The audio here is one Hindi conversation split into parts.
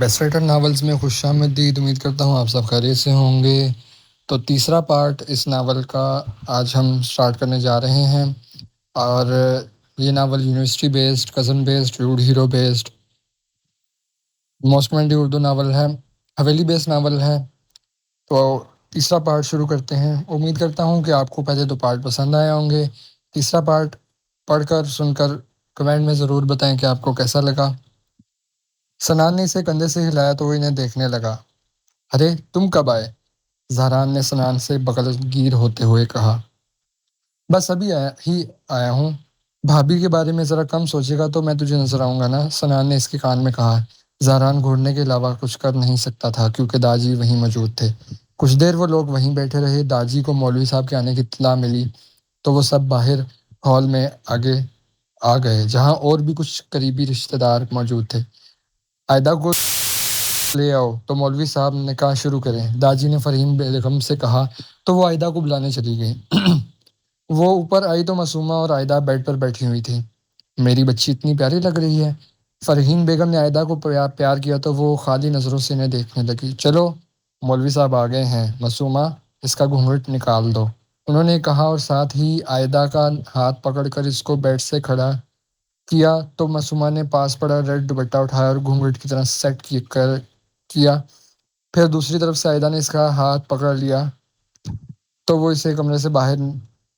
बेस्ट राइटर नावल्स में खुशामदीद। उम्मीद करता हूँ आप सब खैरियत से होंगे। तो तीसरा पार्ट इस नावल का आज हम स्टार्ट करने जा रहे हैं। और ये novel university based, cousin based, rude hero based, most commended Urdu novel है, हवेली बेस्ड नावल है। तो तीसरा पार्ट शुरू करते हैं। उम्मीद करता हूँ कि आपको पहले दो पार्ट पसंद आए होंगे। तीसरा पार्ट पढ़कर सुनकर कमेंट में ज़रूर बताएं कि आपको कैसा लगा। सनान ने इसे कंधे से हिलाया तो वो इन्हें देखने लगा। अरे तुम कब आए? जहरान ने सनान से बगलगीर होते हुए कहा। बस अभी आया हूँ। भाभी के बारे में जरा कम सोचेगा तो मैं तुझे नजर आऊंगा ना, सनान ने इसके कान में कहा। जहरान घूरने के अलावा कुछ कर नहीं सकता था क्योंकि दाजी वहीं मौजूद थे। कुछ देर वो लोग वहीं बैठे रहे। दाजी को मौलवी साहब के आने की इत्तला मिली तो वो सब बाहर हॉल में आगे आ गए जहाँ और भी कुछ करीबी रिश्तेदार मौजूद थे। आयदा को ले आओ तो मौलवी साहब ने कहा शुरू करें। दाजी ने फरहीन बेगम से कहा तो वो आयदा को बुलाने चली गई। वो ऊपर आई तो मासूमा और आयदा बेड पर बैठी हुई थी। मेरी बच्ची इतनी प्यारी लग रही है। फरहीन बेगम ने आयदा को प्यार किया तो वो खाली नज़रों से इन्हें देखने लगी। चलो मौलवी साहब आ गए हैं, मासूमा इसका घूंघट निकाल दो, उन्होंने कहा और साथ ही आयदा का हाथ पकड़कर इसको बेड से खड़ा किया। तो मासूमा ने पास पड़ा रेड दुपट्टा उठाया और घूंघट की तरह सेट किया। फिर दूसरी तरफ से आयदा ने इसका हाथ पकड़ लिया तो वो इसे कमरे से बाहर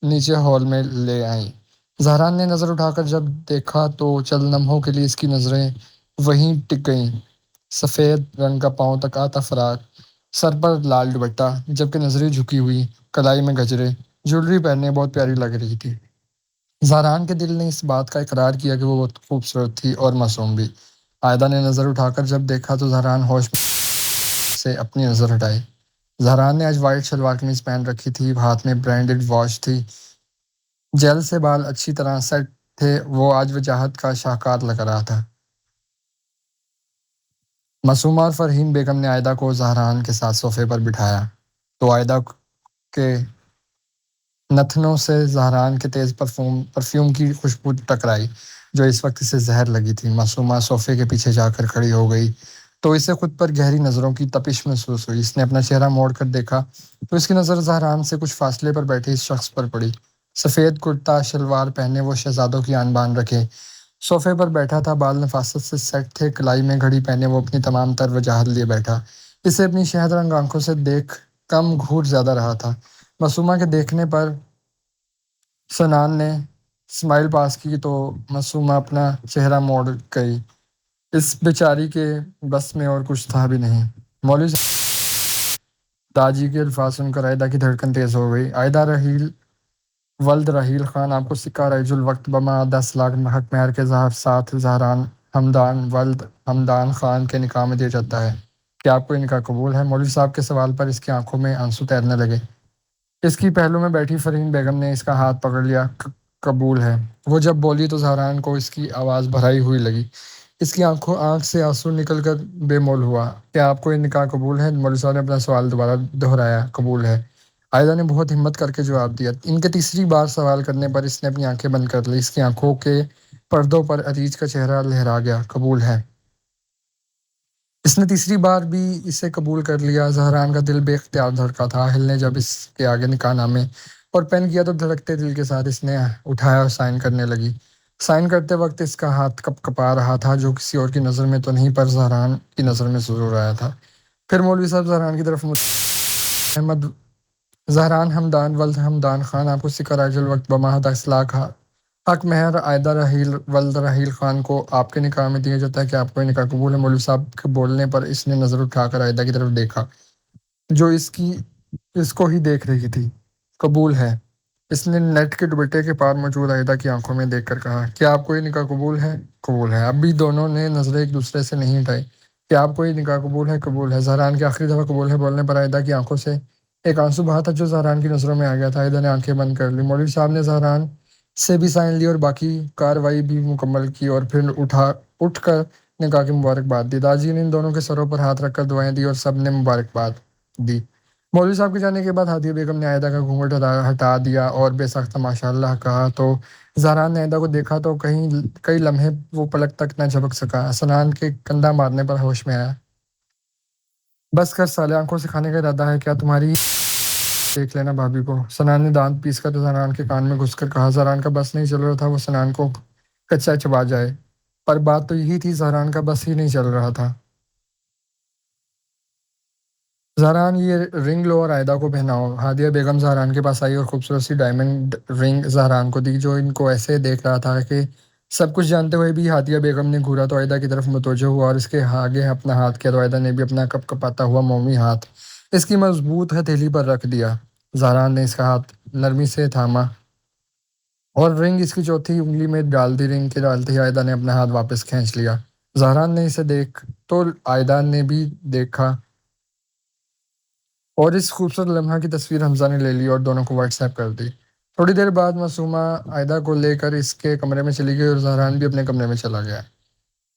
नीचे हॉल में ले आई। जहरान ने नज़र उठाकर जब देखा तो चंद लम्हों के लिए इसकी नज़रें वहीं टिक गईं। सफ़ेद रंग का पाँव तक आता फराक, सर पर लाल दुपट्टा, जबकि नज़रें झुकी हुई, कलाई में गजरे, ज्वेलरी पहने बहुत प्यारी लग रही थी। जहरान के दिल ने इस बात का इकरार किया कि वो बहुत खूबसूरत थी और मासूम भी। आयदा ने नज़र उठाकर जब देखा तो जहरान होश से अपनी नज़र हटाई। जहरान ने आज वाइट शलवार कमीज पहन रखी थी, हाथ में ब्रांडेड वॉच थी, जेल से बाल अच्छी तरह सेट थे। वो आज वजाहत का शाहकार लग रहा था। मासूमा और फरहीन बेगम ने आयदा को जहरान के साथ सोफे पर बिठाया तो आयदा के नथनों से जहरान के तेज परफ्यूम की खुशबू टकराई जो इस वक्त इसे जहर लगी थी। मासूमा सोफे के पीछे जाकर खड़ी हो गई तो इसे खुद पर गहरी नज़रों की तपिश महसूस हुई। इसने अपना चेहरा मोड़ कर देखा तो इसकी नज़र जहरान से कुछ फासले पर बैठे इस शख्स पर पड़ी। सफ़ेद कुर्ता शलवार पहने वो शहजादों की आन बान रखे सोफे पर बैठा था। बाल नफासत से सेट थे, कलाई में घड़ी पहने वो अपनी तमाम तर वजाहत लिए बैठा। इसे अपनी शहद रंग आंखों से देख कम घूर ज्यादा रहा था। मासूमा के देखने पर सनान ने स्माइल पास की तो मासूमा अपना चेहरा मोड़ गई। इस बेचारी के बस में और कुछ था भी नहीं। मौलवी दाजी के अल्फाज सुनकर आयदा की धड़कन तेज हो गई। आयदा रहील वल्द रहील खान आपको सिक्का रईजुल वक्त बमा 10 लाख हक महर के साथ जहरान हमदान वल्द हमदान खान के निकाह में दिया जाता है। क्या आपको इनका कबूल है? मौलवी साहब के सवाल पर इसकी आंखों में आंसू तैरने लगे। इसकी पहलू में बैठी फरहीन बेगम ने इसका हाथ पकड़ लिया। कबूल है, वो जब बोली तो जहरान को इसकी आवाज़ भराई हुई लगी। इसकी आंख से आंसू निकलकर बेमोल हुआ। क्या आपको ये निकाह कबूल है? मौलवी साहब ने अपना सवाल दोबारा दोहराया। कबूल है, आयदा ने बहुत हिम्मत करके जवाब दिया। इनके तीसरी बार सवाल करने पर इसने अपनी आंखें बंद कर ली। इसकी आंखों के पर्दों पर अरीज का चेहरा लहरा गया। कबूल है, इसने तीसरी बार भी इसे कबूल कर लिया। जहरान का दिल बेख्तियार धड़का था। हिल ने जब इसके आगे निकाहनामे और पेन किया तो धड़कते दिल के साथ इसने उठाया और साइन करने लगी। साइन करते वक्त इसका हाथ कपकपा रहा था जो किसी और की नज़र में तो नहीं पर जहरान की नज़र में जरूर आया था। फिर मौलवी साहब जहरान की तरफ अहमद जहरान हमदान वल्द हमदान खान आपको सिक्का राइजुल वक्त बमाह 10 लाख हक महर आयदा रहील वल्द रहील खान को आपके निकाह में दिया जाता है कि आपको ये निकाह कबूल है? मौलवी साहब के बोलने पर इसने नज़र उठाकर आयदा की तरफ देखा जो इसको ही देख रही थी। कबूल है, इसने नेट के दुपट्टे के पार मौजूद आयदा की आंखों में देखकर कहा। क्या आपको ये निकाह कबूल है? कबूल है। अब भी दोनों ने नजरें एक दूसरे से नहीं हटाई। क्या आपको ये निकाह कबूल है? कबूल है। जहरान के आखिरी दफा कबूल है बोलने पर आयदा की आंखों से एक आंसू बहा था जो जहरान की नजरों में आ गया था। आयदा ने आंखें बंद कर ली। मौलवी साहब ने जहरान से भी साइन ली और बाकी कार्रवाई भी मुकम्मल की और फिर उठकर निकाह की मुबारकबाद दी। दाजी ने इन दोनों के सरों पर हाथ रखकर दुआएं दी और सब ने मुबारकबाद दी। मौलवी साहब के जाने के बाद हादिया बेगम ने आयदा का घूंघट हटा दिया और बेसख्त माशाल्लाह कहा तो जहरान ने आयदा को देखा तो कई लम्हे वो पलक तक न झपक सका। सनान के कंधा मारने पर होश में आया। बस कर साले, आंखों से खाने का इरादा है क्या तुम्हारी? देख लेना भाभी को। सनान ने दांत पीस कर जरान के कान में घुसकर कहा। जरान का बस नहीं चल रहा था वो सनान को कच्चा चबा जाए, पर बात तो यही थी, जहरान का बस ही नहीं चल रहा था। जहरान, ये रिंग लो और आयदा को पहनाओ। हादिया बेगम जहरान के पास आई और खूबसूरत सी डायमंड रिंग जहरान को दी, जो इनको ऐसे देख रहा था कि सब कुछ जानते हुए भी। हादिया बेगम ने घूरा तो आयदा की तरफ मुतवज्जो हुआ और इसके आगे अपना हाथ किया तो आयदा ने भी अपना कपकपाता हुआ मोमी हाथ इसकी मजबूत हथेली पर रख दिया। जहरान ने इसका हाथ नरमी से थामा और रिंग इसकी चौथी उंगली में डाल दी। रिंग के डालते ही आयदा ने अपना हाथ वापस खींच लिया। जहरान ने इसे देख तो आयदा ने भी देखा और इस खूबसूरत लम्हा की तस्वीर हमजा ने ले ली और दोनों को व्हाट्सएप कर दी। थोड़ी देर बाद मासूमा आयदा को लेकर इसके कमरे में चली गई और जहरान भी अपने कमरे में चला गया।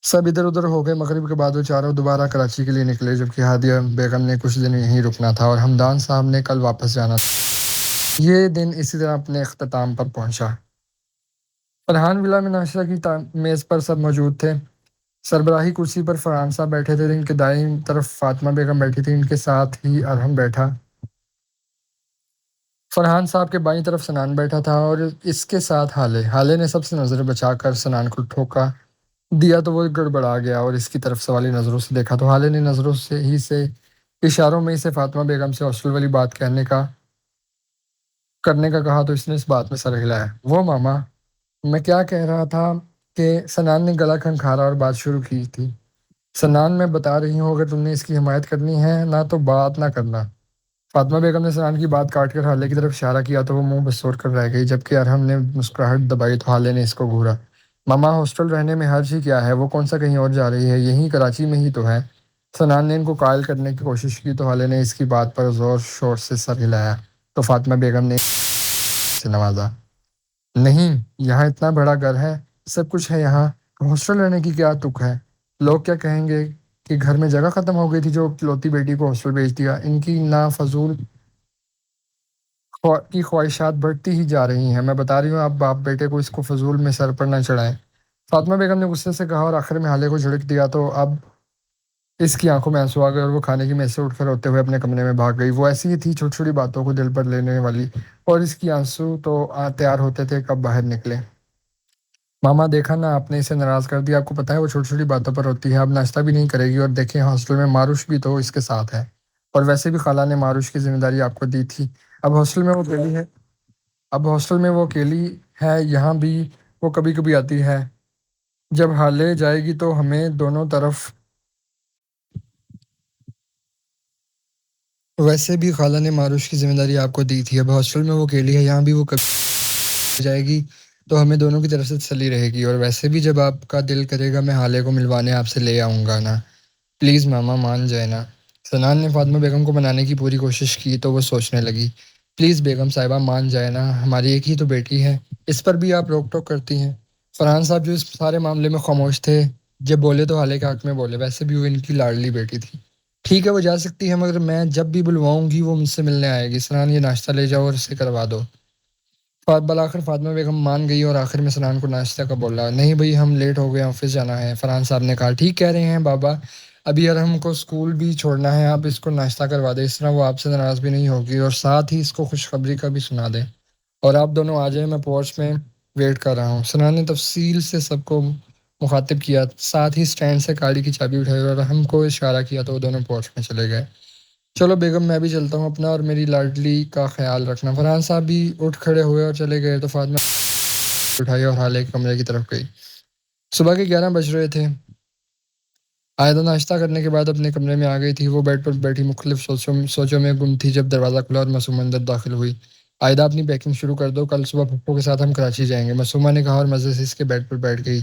सब इधर उधर हो गए। मगरिब के बाद वो चारों दोबारा कराची के लिए निकले, जबकि हादिया बेगम ने कुछ दिन यहीं रुकना था और हमदान साहब ने कल वापस जाना था। ये दिन इसी तरह अपने अख्ताम पर पहुंचा। फरहान विला में नाश्ता की मेज़ पर सब मौजूद थे। सरबराही कुर्सी पर फरहान साहब बैठे थे, इनके दाईं तरफ फातिमा बेगम बैठी थी, इनके साथ ही अरहम बैठा। फरहान साहब के बाईं तरफ सनान बैठा था और इसके साथ हाले। हाले ने सबसे नज़र बचाकर सनान को ठोका दिया तो वो गड़बड़ा गया और इसकी तरफ सवाली नज़रों से देखा तो हाले ने नज़रों से इशारों में इसे फातिमा बेगम से हॉस्टल वाली बात करने का कहा तो इसने इस बात में सर हिलाया। वो मामा, मैं क्या कह रहा था कि सनान ने गला खनखारा और बात शुरू की थी। सनान, मैं बता रही हूँ, अगर तुमने इसकी हिमायत करनी है ना तो बात ना करना। फातिमा बेगम ने सनान की बात काटकर हाले की तरफ इशारा किया तो वो मुंह बसोर कर रह गई, जबकि अरहम ने मुस्कुराहट दबाई तो हाले ने इसको घूरा। मामा, हॉस्टल रहने में हर्ज ही क्या है, वो कौन सा कहीं और जा रही है, यहीं कराची में ही तो है। सनान ने इनको कायल करने की कोशिश की तो हाले ने इसकी बात पर जोर शोर से सर हिलाया तो फातिमा बेगम ने से नवाजा। नहीं, यहाँ इतना बड़ा घर है, सब कुछ है यहाँ, हॉस्टल रहने की क्या तुक है। लोग क्या कहेंगे कि घर में जगह खत्म हो गई थी जो इकलौती बेटी को हॉस्टल भेज दिया। इनकी ना फजूल की ख्वाहिशात बढ़ती ही जा रही हैं। मैं बता रही हूँ, आप बाप बेटे को इसको फजूल में सर पर ना चढ़ाएं। फातिमा बेगम ने गुस्से से कहा और आखिर में हाले को झिड़क दिया तो अब इसकी आंखों में आंसू आ गए और वो खाने की मेज से उठकर रोते हुए अपने कमरे में भाग गई। वो ऐसी ही थी, छोटी छोटी बातों को दिल पर लेने वाली, और इसकी आंसू तो तैयार होते थे कब बाहर निकले। मामा, देखा ना, आपने इसे नाराज कर दिया। आपको पता है वो छोटी छोटी बातों पर होती है। अब नाश्ता भी नहीं करेगी और देखें, हॉस्टल में मारुश भी तो इसके साथ है, और वैसे भी खाला ने मारुश की जिम्मेदारी आपको दी थी। अब हॉस्टल में वो अकेली है अब हॉस्टल में वो अकेली है। यहाँ भी वो कभी कभी आती है। जब हाले जाएगी तो हमें दोनों तरफ, वैसे भी खाला ने मारुश की जिम्मेदारी आपको दी थी। अब हॉस्टल में वो अकेली है, यहाँ भी वो कभी जाएगी तो हमें दोनों की तरफ से तसल्ली रहेगी, और वैसे भी जब आपका दिल करेगा मैं हाले को मिलवाने आपसे ले आऊँगा ना। प्लीज़ मामा, मान जाए ना। सनान ने फातिमा बेगम को मनाने की पूरी कोशिश की तो वो सोचने लगी। प्लीज़ बेगम साहिबा, मान जाए ना, हमारी एक ही तो बेटी है, इस पर भी आप रोक टोक करती हैं। फरहान साहब जो इस सारे मामले में खामोश थे, जब बोले तो हाले के हक में बोले, वैसे भी वो इनकी लाडली बेटी थी। ठीक है, वो जा सकती है, मगर मैं जब भी बुलवाऊंगी वो मुझसे मिलने आएगी। सनान, ये नाश्ता ले जाओ और इसे करवा दो। आखिर फातिमा बेगम मान गई और आखिर में सनान को नाश्ता का बोला। नहीं भाई, हम लेट हो गए, ऑफिस जाना है। फरहान साहब ने कहा, ठीक कह रहे हैं बाबा, अभी यार हमको स्कूल भी छोड़ना है, आप इसको नाश्ता करवा दें, इस तरह वो आपसे नाराज़ भी नहीं होगी, और साथ ही इसको खुशखबरी का भी सुना दें। और आप दोनों आ जाए, मैं पोर्च में वेट कर रहा हूँ। सनान ने तफसील से सबको मुखातिब किया, साथ ही स्टैंड से गाड़ी की चाबी उठाई और हमको इशारा किया तो वो दोनों पोर्च में चले गए। चलो बेगम, मैं भी चलता हूँ, अपना और मेरी लाडली का ख्याल रखना। फरहान साहब भी उठ खड़े हुए और चले गए तो फातिमा उठाई और हाले के कमरे की तरफ गई। सुबह के 11 बज रहे थे। आयदा नाश्ता करने के बाद अपने कमरे में आ गई थी। वो बेड पर बैठी मुख्तलिफ सोचों में गुम थी जब दरवाज़ा खुला और मासूमा अंदर दाखिल हुई। आयदा, अपनी पैकिंग शुरू कर दो, कल सुबह पप्पू के साथ हम कराची जाएंगे, मासूमा ने कहा और मज़े से इसके बेड पर बैठ गई।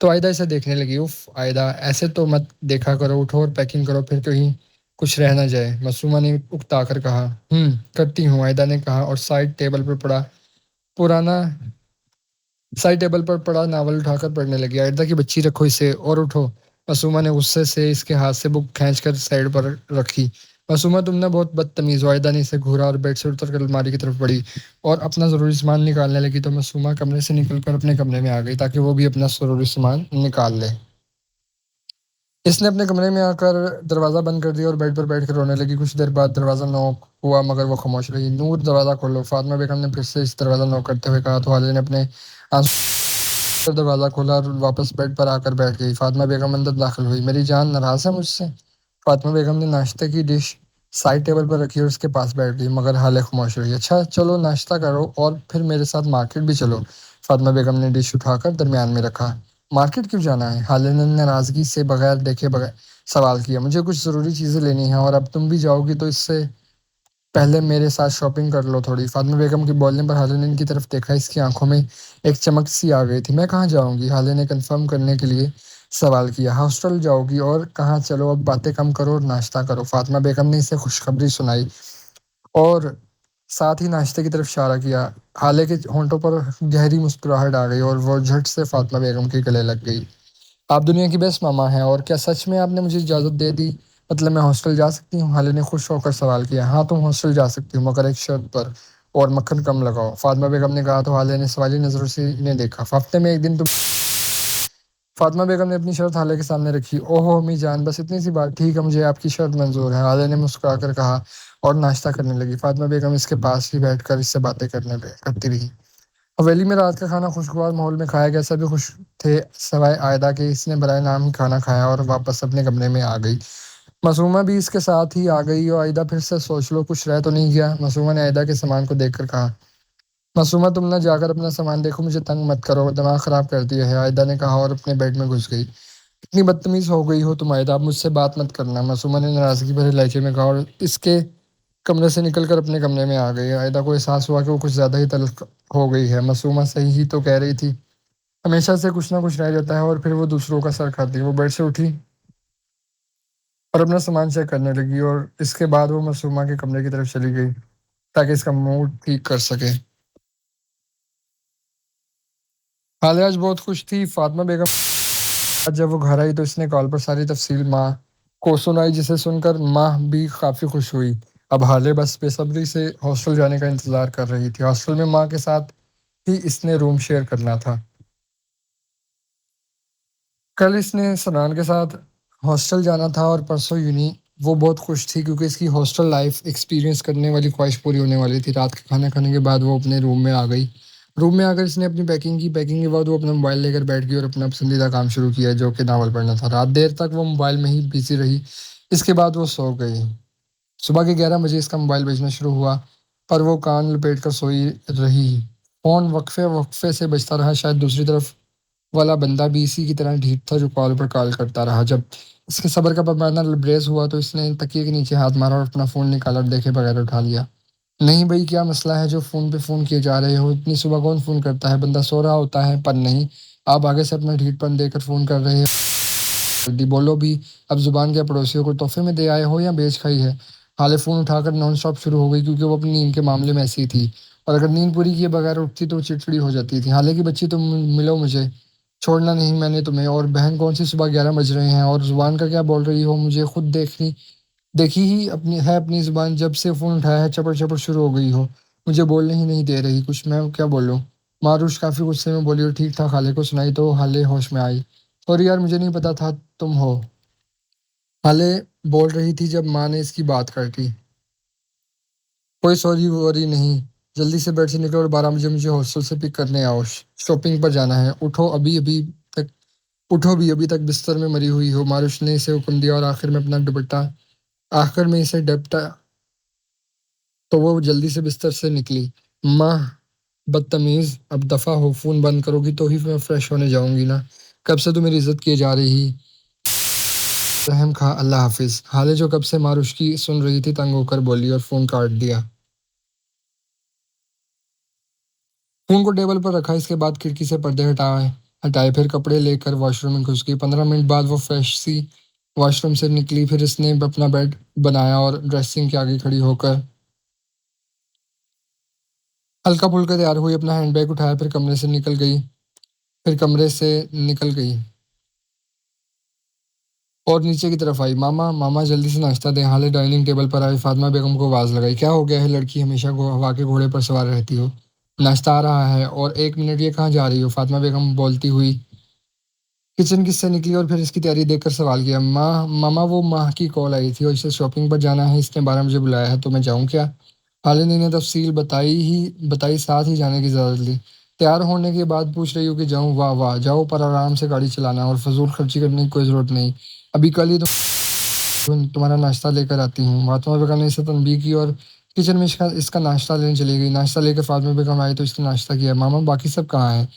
तो आयदा इसे देखने लगी। उफ आयदा, ऐसे तो मत देखा करो, उठो और पैकिंग करो, फिर कहीं कुछ रह ना जाए, मासूमा ने उकता कर कहा। करती हूँ, आयदा ने कहा और पुराना साइड टेबल पर पड़ा नावल उठाकर पढ़ने लगी। आयदा की बच्ची, रखो इसे और उठो। मासूमा ने गुस्से से इसके हाथ से बुक खींचकर साइड पर रखी। मासूमा, तुम ना बहुत बदतमीज हो। आयदा ने इसे घूरा और बेड से उतरकर अलमारी की तरफ बढ़ी और अपना ज़रूरी सामान निकालने लगी तो मासूमा कमरे से निकलकर अपने कमरे में आ गई ताकि वो भी अपना ज़रूरी सामान निकाल ले। इसने अपने कमरे में आकर दरवाज़ा बंद कर दिया और बेड पर बैठ कर रोने लगी। कुछ देर बाद दरवाज़ा नॉक हुआ मगर वो खामोश रही। नूर, दरवाज़ा खोलो। फातिमा बेगम ने फिर से इस दरवाज़ा नॉक करते हुए कहा तो हालिद ने अपने आंसू दरवाज़ा खोला और वापस बेड पर आकर बैठ गई। फातिमा बेगम अंदर दाखिल हुई। मेरी जान नाराज़ है मुझसे? फातिमा बेगम ने नाश्ते की डिश साइड टेबल पर रखी और उसके पास बैठ गई मगर हाले खामोश रही। अच्छा चलो नाश्ता करो और फिर मेरे साथ मार्केट भी चलो। फातिमा बेगम ने डिश उठाकर दरमियान में रखा। मार्केट क्यों जाना है? हाले ने नाराज़गी से बगैर देखे बगैर सवाल किया। मुझे कुछ ज़रूरी चीज़ें लेनी हैं और अब तुम भी जाओगी तो इससे पहले मेरे साथ शॉपिंग कर लो थोड़ी। फातिमा बेगम के बोलने पर हाले ने इनकी तरफ देखा। इसकी आंखों में एक चमक सी आ गई थी। मैं कहाँ जाऊंगी? हाले ने कंफर्म करने के लिए सवाल किया। हॉस्टल जाओगी और कहाँ? चलो अब बातें कम करो और नाश्ता करो। फातिमा बेगम ने इसे खुशखबरी सुनाई और साथ ही नाश्ते की तरफ इशारा किया। हाले के होंठों पर गहरी मुस्कुराहट आ गई और वो झट से फातिमा बेगम के गले लग गई। आप दुनिया की बेस्ट मामा हैं और क्या सच में आपने मुझे इजाज़त दे दी? मतलब मैं हॉस्टल जा सकती हूँ? हाले ने खुश होकर सवाल किया। हाँ तुम हॉस्टल जा सकती हो मगर एक शर्त पर, और मक्खन कम लगाओ। फातिमा बेगम ने कहा तो हाले ने सवाली नजरों से इन्हें देखा। हफ्ते में एक दिन तुम। फातिमा बेगम ने अपनी शर्त हाले के सामने रखी। ओहो अम्मी जान, बस इतनी सी बात? ठीक है, मुझे आपकी शर्त मंजूर है, हाले ने मुस्कुराकर कहा और नाश्ता करने लगी। फातिमा बेगम इसके पास ही बैठकर इससे बातें करती रही। हवेली में रात का खाना खुशगवार माहौल में खाया गया। सभी खुश थे सिवाय आयदा के। इसने बराए नाम ही खाना खाया और वापस अपने कमरे में आ गई। मासूमा भी इसके साथ ही आ गई और आयदा फिर से सोच लो कुछ रह तो नहीं गया। मासूमा ने आयदा के सामान को देखकर कहा। मासूमा तुम ना जाकर अपना सामान देखो, मुझे तंग मत करो, दिमाग खराब कर दिया है, आयदा ने कहा और अपने बेड में घुस गई। इतनी बदतमीज हो गई हो तुम आयदा, अब मुझसे बात मत करना, मासूमा ने नाराजगी भरे लहजे में कहा और इसके कमरे से निकलकर अपने कमरे में आ गई। आयदा को एहसास हुआ कि वो कुछ ज्यादा ही तल्ख हो गई है। मासूमा सही ही तो कह रही थी, हमेशा से कुछ ना कुछ रह जाता है और फिर वो दूसरों का सर खाती है। वो बेड से उठी और अपना सामान चेक करने लगी और इसके बाद वो मासूमा के कमरे की तरफ चली गई ताकि इसका मूड ठीक कर सके। हालिया आज बहुत खुश थी। फातिमा बेगम आज जब वो घर आई तो इसने कॉल पर सारी तफसील माँ को सुनाई, जिसे सुनकर माँ भी काफी खुश हुई। अब हाले बस बेसब्री से हॉस्टल जाने का इंतजार कर रही थी। हॉस्टल में माँ के साथ ही इसने रूम शेयर करना था। कल इसने सनान के साथ हॉस्टल जाना था और परसों यूनी। वो बहुत खुश थी क्योंकि इसकी हॉस्टल लाइफ एक्सपीरियंस करने वाली ख्वाहिश पूरी होने वाली थी। रात का खाना खाने के बाद वो अपने रूम में आ गई। रूम में आकर इसने अपनी पैकिंग की। पैकिंग के बाद वो अपना मोबाइल लेकर बैठ गई और अपना पसंदीदा काम शुरू किया जो कि नावल पढ़ना था। रात देर तक वो मोबाइल में ही बिजी रही। इसके बाद वो सो गई। सुबह के 11 बजे इसका मोबाइल बजना शुरू हुआ पर वो कान लपेट कर सोई रही। फोन वक्फे वक्फे से बजता रहा। शायद दूसरी तरफ वाला बंदा भी इसी की तरह ढीठ था जो कॉल पर कॉल करता रहा। जब इसके सब्र का पैमाना लबरेज हुआ तो इसने तकिए के नीचे हाथ मारा और अपना फ़ोन निकाला और देखे बगैर उठा लिया। नहीं भाई, क्या मसला है जो फ़ोन पे फ़ोन किए जा रहे हो? इतनी सुबह कौन फ़ोन करता है? बंदा सो रहा होता है। पर नहीं, आप आगे से अपना ढीठपन देकर फ़ोन कर रहे हो। जल्दी बोलो भी। अब जुबान क्या पड़ोसियों को तोहफे में दे आए हो या बेच खाई है? हाले फ़ोन उठाकर नॉन स्टॉप शुरू हो गई क्योंकि वो अपनी नींद के मामले में ऐसी थी और अगर नींद पूरी किए बगैर उठती तो वो चिड़चिड़ी हो जाती थी। हालांकि बच्ची तुम मिलो मुझे, छोड़ना नहीं मैंने तुम्हें। और बहन कौन सी, सुबह 11 बज रहे हैं और जुबान का क्या बोल रही हो? मुझे खुद देखनी देखी ही अपनी है अपनी जुबान। जब से फ़ोन उठाया है चपड़ चपड़ शुरू हो गई हो। मुझे बोलने ही नहीं दे रही कुछ, मैं क्या बोलूँ? मारूश काफ़ी गुस्से में बोली और ठीक ठाक हाले को सुनाई तो हाले होश में आई। सॉरी यार, मुझे नहीं पता था तुम हो। हाले बोल रही थी जब माँ ने इसकी बात काटी। कोई सॉरी वॉरी नहीं, जल्दी से बेड से निकलो और 12 बजे मुझे हॉस्टल से पिक करने आओ। शॉपिंग पर जाना है। उठो अभी अभी तक। उठो भी, अभी तक बिस्तर में मरी हुई हो। मारुश ने इसे हुक्म दिया और आखिर में इसे डपटा तो वो जल्दी से बिस्तर से निकली। माँ बदतमीज, अब दफा हो, फोन बंद करोगी तो ही मैं फ्रेश होने जाऊंगी ना। कब से तो मेरी इज्जत किए जा रही। रहम खा, अल्लाह हाफिज। हाले जो कब से मारुश की सुन रही थी तंग होकर बोली और फोन काट दिया। फोन को टेबल पर रखा। इसके बाद खिड़की से पर्दे हटाए हटाए फिर कपड़े लेकर वॉशरूम में घुस गई। 15 मिनट बाद वो फ्रेश सी वॉशरूम से निकली। फिर इसने अपना बेड बनाया और ड्रेसिंग के आगे खड़ी होकर हल्का फुल्का तैयार हुई। अपना हैंडबैग उठाया फिर कमरे से निकल गई और नीचे की तरफ आई। मामा मामा जल्दी से नाश्ता दें। हाले डाइनिंग टेबल पर आई। फातिमा बेगम को आवाज़ लगाई। क्या हो गया है लड़की, हमेशा हवा के घोड़े पर सवार रहती हो। नाश्ता आ रहा है और 1 मिनट, ये कहाँ जा रही हो? फातिमा बेगम बोलती हुई किचन किससे निकली और फिर इसकी तैयारी देखकर सवाल किया, माँ मामा वो माँ की कॉल आई थी और इसे शॉपिंग पर जाना है, इसने 12 बजे बुलाया है, तो मैं जाऊँ क्या? खालिद ने तफसील बताई, साथ ही जाने की इजाज़त ली। तैयार होने के बाद पूछ रही हूँ कि जाऊँ? वाह वाह, जाओ पर आराम से गाड़ी चलाना और फजूल खर्ची करने की कोई ज़रूरत नहीं। अभी कल ही तुम्हारा नाश्ता लेकर आती हूँ। फातिमा बेगम ने इसे तनबीह की और किचन में इसका नाश्ता लेने चली गई। नाश्ता लेकर फातिमा बेगम आई तो इसने नाश्ता किया। मामा बाकी सब कहाँ हैं?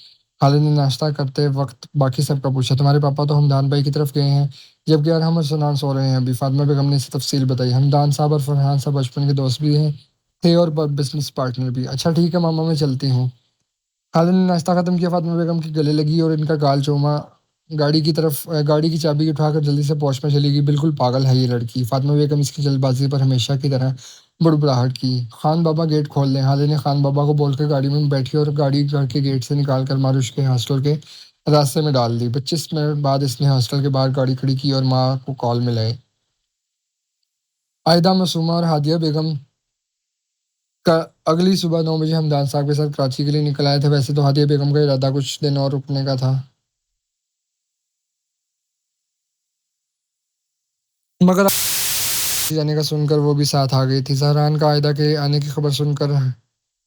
खालिद ने नाश्ता करते वक्त बाकी सबका पूछा। तुम्हारे पापा तो हमदान भाई की तरफ गए हैं, जबकि यार हम और सुनान सो रहे हैं अभी। फातिमा बेगम ने इसे तफसील बताई। हमदान साहब और फरहान साहब बचपन के दोस्त भी हैं, थे और बिजनेस पार्टनर भी। अच्छा ठीक है मामा, मैं चलती हूँ। खालिद ने नाश्ता खत्म किया, फातिमा बेगम के गले लगी और इनका गाल चूमा। गाड़ी की चाबी उठाकर जल्दी से पहुंच में चली गई। बिल्कुल पागल है ये लड़की। फातिमा बेगम इसकी जल्दबाजी पर हमेशा की तरह बुड़बुड़ाहट की। खान बाबा गेट खोल दें। खालिद ने खान बाबा को बोलकर गाड़ी में बैठी और गाड़ी घर के गेट से निकालकर मारुश के हॉस्टल के रास्ते में डाल दी। 25 मिनट बाद इसने हॉस्टल के बाहर गाड़ी खड़ी की और माँ को कॉल मिलाई। आयदा मासूमा और हादिया बेगम का अगली सुबह 9 बजे हमदान साहब के साथ कराची के लिए निकल आए थे। वैसे तो हादिया बेगम का इरादा कुछ दिन और रुकने का था, मगर जाने का सुनकर वो भी साथ आ गई थी। जहरान का आयदा के आने की खबर सुनकर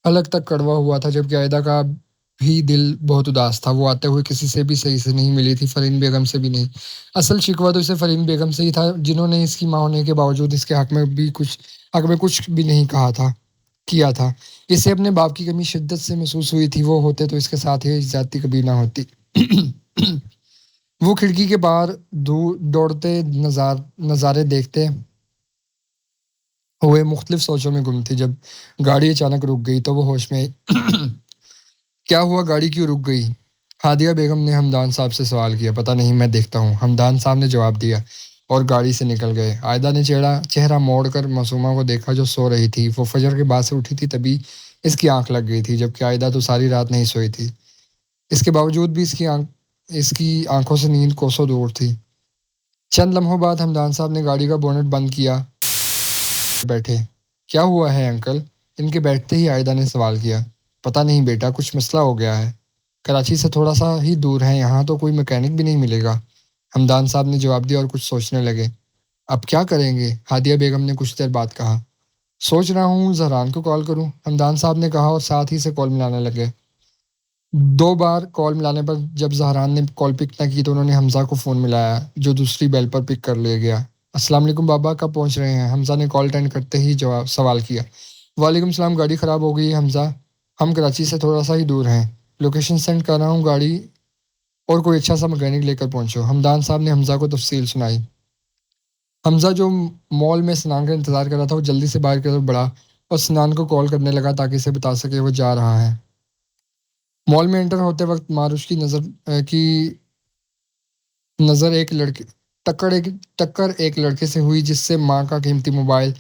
हलक तक कड़वा हुआ था, जबकि आयदा का भी दिल बहुत उदास था। वो आते हुए किसी से भी सही से नहीं मिली थी, फरीन बेगम से भी नहीं। असल शिकवा तो इसे फरीन बेगम से ही था, जिन्होंने इसकी माँ होने के बावजूद इसके हक में कुछ भी नहीं कहा था, किया था। इसे अपने बाप की कमी शिद्दत से महसूस हुई थी। वो होते तो इसके साथ ही ज्यादती कभी ना होती। वो खिड़की के बाहर दूर दौड़ते नज़ारे देखते हुए मुख्तलिफ सोचों में गुम थी। जब गाड़ी अचानक रुक गई तो वो होश में आई। क्या हुआ, गाड़ी क्यों रुक गई? हादिया बेगम ने हमदान साहब से सवाल किया। पता नहीं, मैं देखता हूँ, हमदान साहब ने जवाब दिया और गाड़ी से निकल गए। आयदा ने चेहरा मोड़कर मासूमा को देखा जो सो रही थी। वो फजर के बाद से उठी थी, तभी इसकी आंख लग गई थी, जबकि आयदा तो सारी रात नहीं सोई थी। इसके बावजूद भी इसकी आंखों से नींद कोसों दूर थी। चंद लम्हों बाद हमदान साहब ने गाड़ी का बोनेट बंद किया। बैठे। क्या हुआ है अंकल? इनके बैठते ही आयदा ने सवाल किया। पता नहीं बेटा, कुछ मसला हो गया है। कराची से थोड़ा सा ही दूर है, यहाँ तो कोई मैकेनिक भी नहीं मिलेगा। हमदान साहब ने जवाब दिया और कुछ सोचने लगे। अब क्या करेंगे? हादिया बेगम ने कुछ देर बाद कहा। सोच रहा हूँ जहरान को कॉल करूँ, हमदान साहब ने कहा और साथ ही से कॉल मिलाने लगे। 2 बार कॉल मिलाने पर जब जहरान ने कॉल पिक न की तो उन्होंने हमजा को फ़ोन मिलाया, जो दूसरी बेल पर पिक कर लिया गया। अस्सलाम वालेकुम बाबा, कब पहुंच रहे हैं? हमजा ने कॉल अटेंड करते ही जवाब सवाल किया। वालेकुम सलाम, गाड़ी ख़राब हो गई है हमजा, हम कराची से थोड़ा सा ही दूर हैं, लोकेशन सेंड कर रहा हूँ गाड़ी, और कोई अच्छा सा मैकेनिक लेकर पहुंचो। हमदान साहब ने हमजा को तफसील सुनाई। हमजा जो मॉल में स्नान का इंतज़ार कर रहा था, वो जल्दी से बाहर की तरफ बढ़ा और स्नान को कॉल करने लगा ताकि इसे बता सके वो जा रहा है। मॉल में एंटर होते वक्त मारुश की नज़र टक्कर एक लड़के से हुई जिससे माँ का कीमती मोबाइल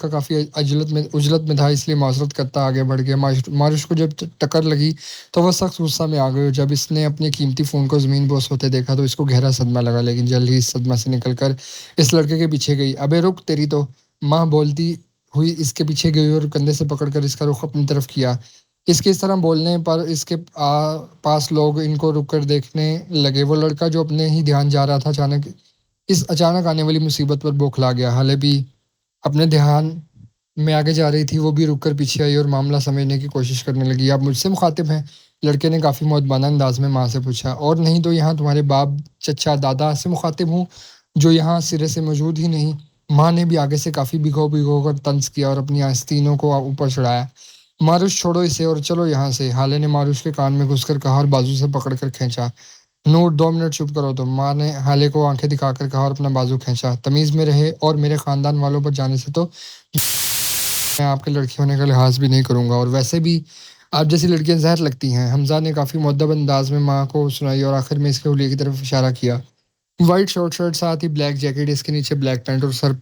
का काफ़ी उजलत में था, इसलिए माजरत करता आगे बढ़ गया। मारुश को जब टक्कर लगी तो वह सख्त गुस्सा में आ गई। जब इसने अपने कीमती फ़ोन को ज़मीन बोस होते देखा तो इसको गहरा सदमा लगा, लेकिन जल्द ही इस सदमा से निकलकर इस लड़के के पीछे गई। अबे रुक, तेरी तो माँ बोलती हुई इसके पीछे गई और कंधे से पकड़कर इसका रुख अपनी तरफ किया। इसके इस तरह बोलने पर इसके पास लोग इनको रुक कर देखने लगे। वो लड़का जो अपने ही ध्यान जा रहा था, अचानक आने वाली मुसीबत पर बौखला गया। हाले भी अपने ध्यान में आगे जा रही थी, वो भी रुक कर पीछे आई और मामला समझने की कोशिश करने लगी। आप मुझसे मुखातिब हैं? लड़के ने काफ़ी मुअद्दबाना अंदाज में माँ से पूछा। और नहीं तो यहाँ तुम्हारे बाप, चचा, दादा से मुखातिब हूँ, जो यहाँ सिरे से मौजूद ही नहीं। माँ ने भी आगे से काफ़ी भिगो भिगो कर तंज किया और अपनी आस्तीनों को ऊपर चढ़ाया। मारुश, छोड़ो इसे और चलो यहाँ से, हाले ने मारुश के कान में घुसकर कहा और बाजू से पकड़कर खींचा। नूर, 2 मिनट चुप करो तुम, माँ ने हाले को आंखें दिखाकर कहा और अपना बाजू खींचा। तमीज में रहे और मेरे खानदान वालों पर जाने से तो मैं आपके लड़की होने का लिहाज भी नहीं करूंगा, और वैसे भी आप जैसी लड़कियां जहर लगती हैं। हमजा ने काफ़ी मुअद्दब अंदाज में माँ को सुनाई और आखिर में इसके हुलिये की तरफ इशारा किया। वाइट शॉर्ट शर्ट, साथ ही ब्लैक जैकेट, इसके नीचे ब्लैक पैंट और सर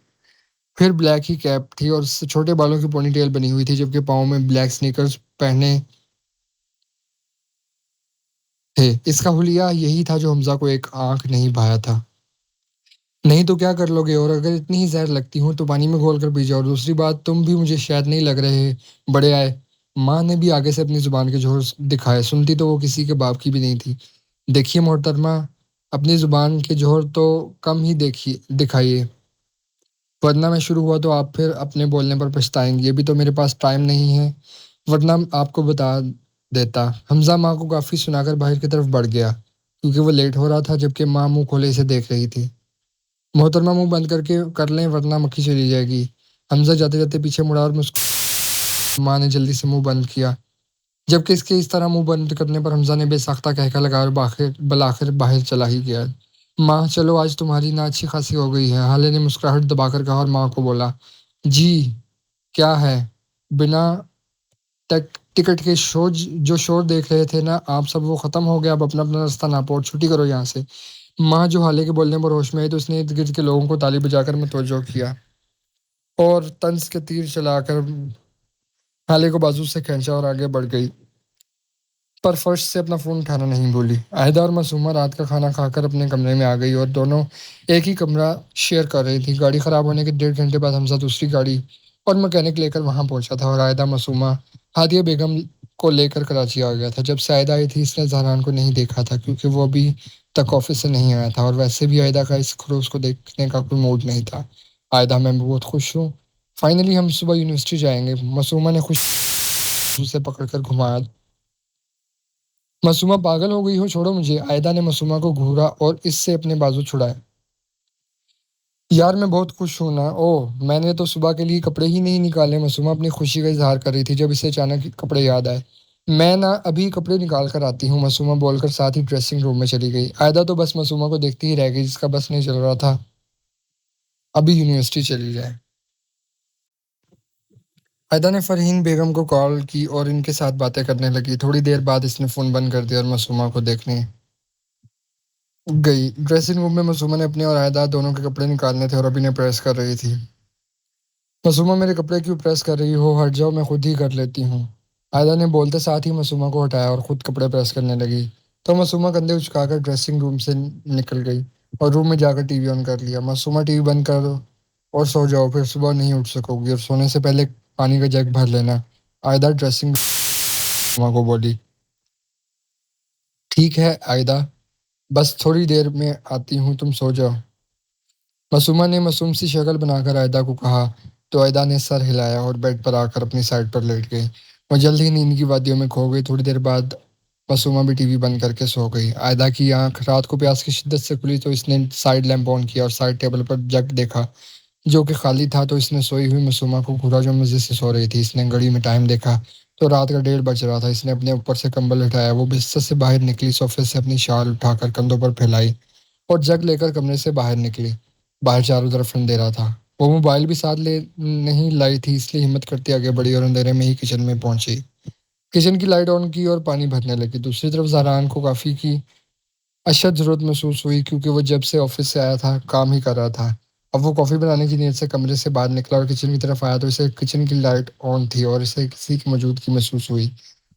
फिर ब्लैक ही कैप थी और छोटे बालों की पोनी टेल बनी हुई थी, जबकि पाँव में ब्लैक स्नीकर्स पहने थे। इसका हुलिया यही था जो हमजा को एक आंख नहीं भाया था। नहीं तो क्या कर लोगे, और अगर इतनी ही जहर लगती हूँ तो पानी में घोल कर पी जाओ। और दूसरी बात, तुम भी मुझे शायद नहीं लग रहे बड़े आए। माँ ने भी आगे से अपनी जुबान के जोर दिखाए। सुनती तो वो किसी के बाप की भी नहीं थी। देखिए मोहतरमा, अपनी ज़ुबान के जोर तो कम ही देखिए दिखाइए, वरना मैं शुरू हुआ तो आप फिर अपने बोलने पर पछताएँगी। अभी तो मेरे पास टाइम नहीं है, वरना आपको बता देता। हमज़ा माँ को काफ़ी सुनाकर बाहर की तरफ बढ़ गया, क्योंकि वो लेट हो रहा था, जबकि माँ मुँह खोले इसे देख रही थी। मोहतरमा मुँह बंद करके कर लें, वरना मक्खी चली जाएगी। हमज़ा जाते-जाते पीछे मुड़ा और माँ ने जल्दी से मुँह बंद किया, जबकि इसके इस तरह मुँह बंद करने पर हमज़ा ने बेसाख्ता कहका लगाया और आखिर बाहर चला ही गया। माँ, चलो आज तुम्हारी ना अच्छी खासी हो गई है, हाले ने मुस्कुराहट दबाकर कहा और माँ को बोला, जी, क्या है? बिना टिकट के जो शोर देख रहे थे ना आप सब, वो खत्म हो गया। अब अपना अपना रास्ता नापो और छुट्टी करो यहाँ से। माँ, जो हाले के बोलने पर होश में आई, तो उसने इर्द गिर्द के लोगों को ताली बजाकर मुतवज्जो किया और तंज के तीर चलाकर हाले को बाजू से खींचा और आगे बढ़ गई, पर फर्श से अपना फ़ोन उठाना नहीं भूली। आहिदा और मासूमा रात का खाना खाकर अपने कमरे में आ गई और दोनों एक ही कमरा शेयर कर रही थी। गाड़ी ख़राब होने के 1.5 घंटे बाद हमजा दूसरी गाड़ी और मैकेनिक लेकर वहाँ पहुँचा था और आहिदा मासूमा हादिया बेगम को लेकर कराची आ गया था। जब से आहिदा आई थी, इसने जहरान को नहीं देखा था, क्योंकि वो अभी तक ऑफिस से नहीं आया था और वैसे भी आहिदा का इस खरूस को देखने का कोई मूड नहीं था। आहिदा, मैं बहुत खुश हूँ, फाइनली हम सुबह यूनिवर्सिटी जाएंगे। मासूमा ने खुश उसे पकड़कर घुमाया। मासूमा, पागल हो गई हो, छोड़ो मुझे। आयदा ने मासूमा को घूरा और इससे अपने बाजू छुड़ाए। यार, मैं बहुत खुश हूं ना। ओह, मैंने तो सुबह के लिए कपड़े ही नहीं निकाले। मासूमा अपनी खुशी का इजहार कर रही थी जब इसे अचानक कपड़े याद आए। मैं ना अभी कपड़े निकाल कर आती हूँ, मासूमा बोलकर साथ ही ड्रेसिंग रूम में चली गई। आयदा तो बस मासूमा को देखती ही रह गई, जिसका बस नहीं चल रहा था अभी यूनिवर्सिटी चली जाए। आयदा ने फरहीन बेगम को कॉल की और इनके साथ बातें करने लगी। थोड़ी देर बाद इसने फ़ोन बंद कर दिया और मासूमा को देखने गई। ड्रेसिंग रूम में मासूमा ने अपने और आयदा दोनों के कपड़े निकालने थे और अभी ने प्रेस कर रही थी। मासूमा, मेरे कपड़े क्यों प्रेस कर रही हो? हट जाओ, मैं खुद ही कर लेती हूँ। आयदा ने बोलते साथ ही मासूमा को हटाया और खुद कपड़े प्रेस करने लगी। तो मासूमा कंधे उचकाकर ड्रेसिंग रूम से निकल गई और रूम में जाकर टीवी ऑन कर लिया। मासूमा, टीवी बंद कर दो और सो जाओ, फिर सुबह नहीं उठ सकोगी और सोने से पहले पानी का जग भर लेना। आयदा ड्रेसिंग मासूमा को बोली। ठीक है आयदा, बस थोड़ी देर में आती हूँ, तुम सो जाओ। मासूमा ने मासूम सी शक्ल बनाकर आयदा को कहा, तो आयदा ने सर हिलाया और बेड पर आकर अपनी साइड पर लेट गई। वो जल्द ही नींद की वादियों में खो गई। थोड़ी देर बाद मासूमा भी टीवी बंद करके सो गई। आयदा की आंख रात को प्यास की शिद्दत से खुली, तो इसने साइड लैंप ऑन किया और साइड टेबल पर जग देखा, जो कि खाली था। तो इसने सोई हुई मासूमा को घूरा, जो मजे से सो रही थी। इसने घड़ी में टाइम देखा तो रात का 1:30 बज रहा था। इसने अपने ऊपर से कंबल हटाया, वो बिस्तर से बाहर निकली, सोफे से अपनी शाल उठाकर कंधों पर फैलाई और जग लेकर कमरे से बाहर निकली। बाहर चारों तरफ अंधेरा था। वो मोबाइल भी साथ ले नहीं लाई थी, इसलिए हिम्मत करती आगे बढ़ी और अंधेरे में ही किचन में पहुंची। किचन की लाइट ऑन की और पानी भरने लगी। दूसरी तरफ जहरान को काफ़ी की अशद ज़रूरत महसूस हुई, क्योंकि वो जब से ऑफिस से आया था काम ही कर रहा था। अब वो कॉफ़ी बनाने की नीयत से कमरे से बाहर निकला और किचन की तरफ आया, तो इसे किचन की लाइट ऑन थी और इसे किसी की मौजूदगी महसूस हुई।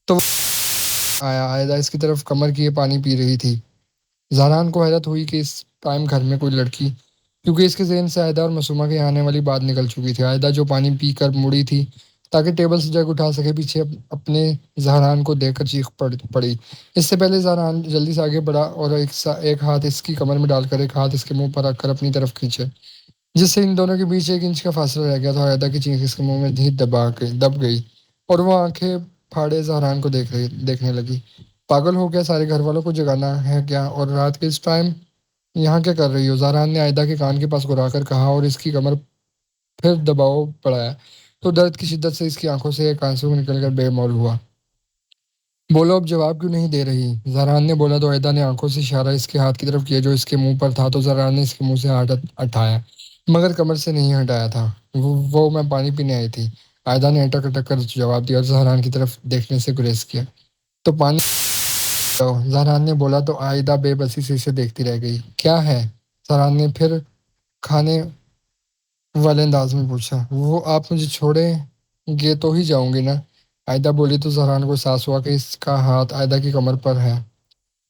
तो वो आया आयदा इसकी तरफ कमर किए पानी पी रही थी। ज़हरान को हैरत हुई कि इस टाइम घर में कोई लड़की, क्योंकि इसके ज़हन से आयदा और मासूमा के आने वाली बात निकल चुकी थी। आयदा, जो पानी पी कर मुड़ी थी ताकि टेबल से जग उठा सके, पीछे अपने ज़हरान को देखकर चीख पड़ी। इससे पहले ज़हरान जल्दी से आगे बढ़ा और एक हाथ इसकी कमर में डालकर एक हाथ इसके मुंह पर रखकर अपनी तरफ खींचे, जिससे इन दोनों के बीच 1 इंच का फासला रह गया था। आयदा की चीख इसके मुंह में धी दब गई और वो आंखें फाड़े जहरान को देखने लगी। पागल हो गया, सारे घर वालों को जगाना है क्या? और रात के इस टाइम यहाँ क्या कर रही हो? जहरान ने आयदा के कान के पास घुराकर कहा और इसकी कमर फिर दबाव बढ़ाया, तो दर्द की शिद्दत से इसकी आंखों से एक आंसू निकलकर बेमौल हुआ। बोलो, अब जवाब क्यों नहीं दे रही? जहरान ने बोला, तो आयदा ने आंखों से इशारा इसके हाथ की तरफ किया जो इसके मुंह पर था। तो जहरान ने इसके मुंह से हाथ हटाया, मगर कमर से नहीं हटाया था। वो मैं पानी पीने आई थी। आयदा ने अटक अटक कर जवाब दिया और जहरान की तरफ देखने से गुरेज किया। तो पानी दो, जहरान ने बोला। तो आयदा बेबसी से इसे देखती रह गई। क्या है? जहरान ने फिर खाने वाले अंदाज में पूछा। वो आप मुझे छोड़ेंगे तो ही जाऊंगी ना? आयदा बोली। तो जहरान को एहसास हुआ कि इसका हाथ आयदा की कमर पर है।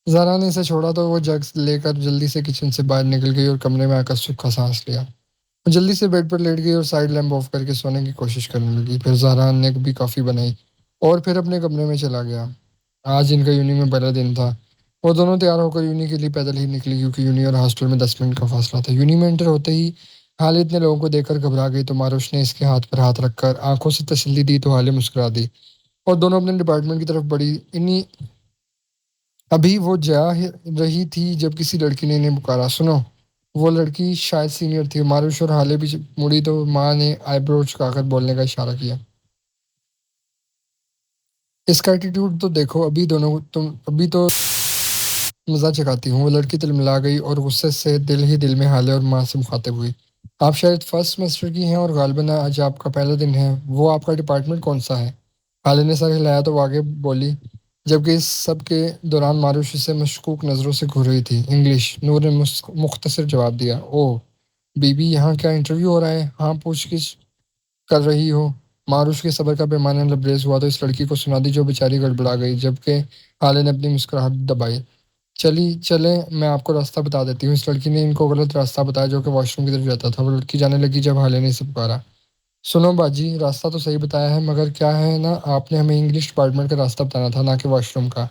जहरा ने इसे छोड़ा तो वो जग लेकर जल्दी से किचन से बाहर निकल गई और कमरे में आकर सूखा सांस लिया। वो जल्दी से बेड पर लेट गई और साइड लैम्प ऑफ करके सोने की कोशिश करने लगी। फिर जहरा ने भी कॉफ़ी बनाई और फिर अपने कमरे में चला गया। आज इनका यूनि में पहला दिन था। वो दोनों तैयार होकर यूनी के लिए पैदल ही निकली क्योंकि यूनी और हॉस्टल में 10 मिनट का फासला था। यूनी में एंटर होते ही हाले इतने लोगों को देखकर घबरा गई तो मारुश ने इसके हाथ पर हाथ रखकर आंखों से तसल्ली दी तो हाले मुस्कुरा दी और दोनों अपने डिपार्टमेंट की तरफ बढ़ी। इन्हीं अभी वो जा रही थी जब किसी लड़की ने इन्हें पुकारा, सुनो। वो लड़की शायद सीनियर थी। मारुश और हाले भी मुड़ी तो माँ ने आईब्रो झुकाकर बोलने का इशारा किया, इसका एटीट्यूड तो देखो। अभी तो मजा चखाती हूँ। वो लड़की तिलमिला गई और गुस्से से दिल ही दिल में हाले और माँ से मुखातिब हुई, आप शायद फर्स्ट सेमेस्टर की हैं और गालिबा आज आपका पहला दिन है। वो आपका डिपार्टमेंट कौन सा है? हाले ने सर हिलाया तो वो आगे बोली, जबकि इस सब के दौरान मारुश से मशकूक नज़रों से घूर रही थी। इंग्लिश। नूर ने मुख्तसर जवाब दिया, ओह बीबी, यहाँ क्या इंटरव्यू हो रहा है? हाँ, पूछगिछ कर रही हो? मारुश के सबर का पैमाना लबरेज हुआ तो इस लड़की को सुना दी जो बेचारी गड़बड़ा गई, जबकि हाले ने अपनी मुस्कुराहट दबाई। चली चले, मैं आपको रास्ता बता देती हूँ। इस लड़की ने इनको गलत रास्ता बताया जो कि वॉशरूम की तरफ जाता था। वो लड़की जाने लगी जब हाले ने इसे पुकारा, सुनो बाजी, रास्ता तो सही बताया है मगर क्या है ना, आपने हमें इंग्लिश डिपार्टमेंट का रास्ता बताना था, ना कि वॉशरूम का।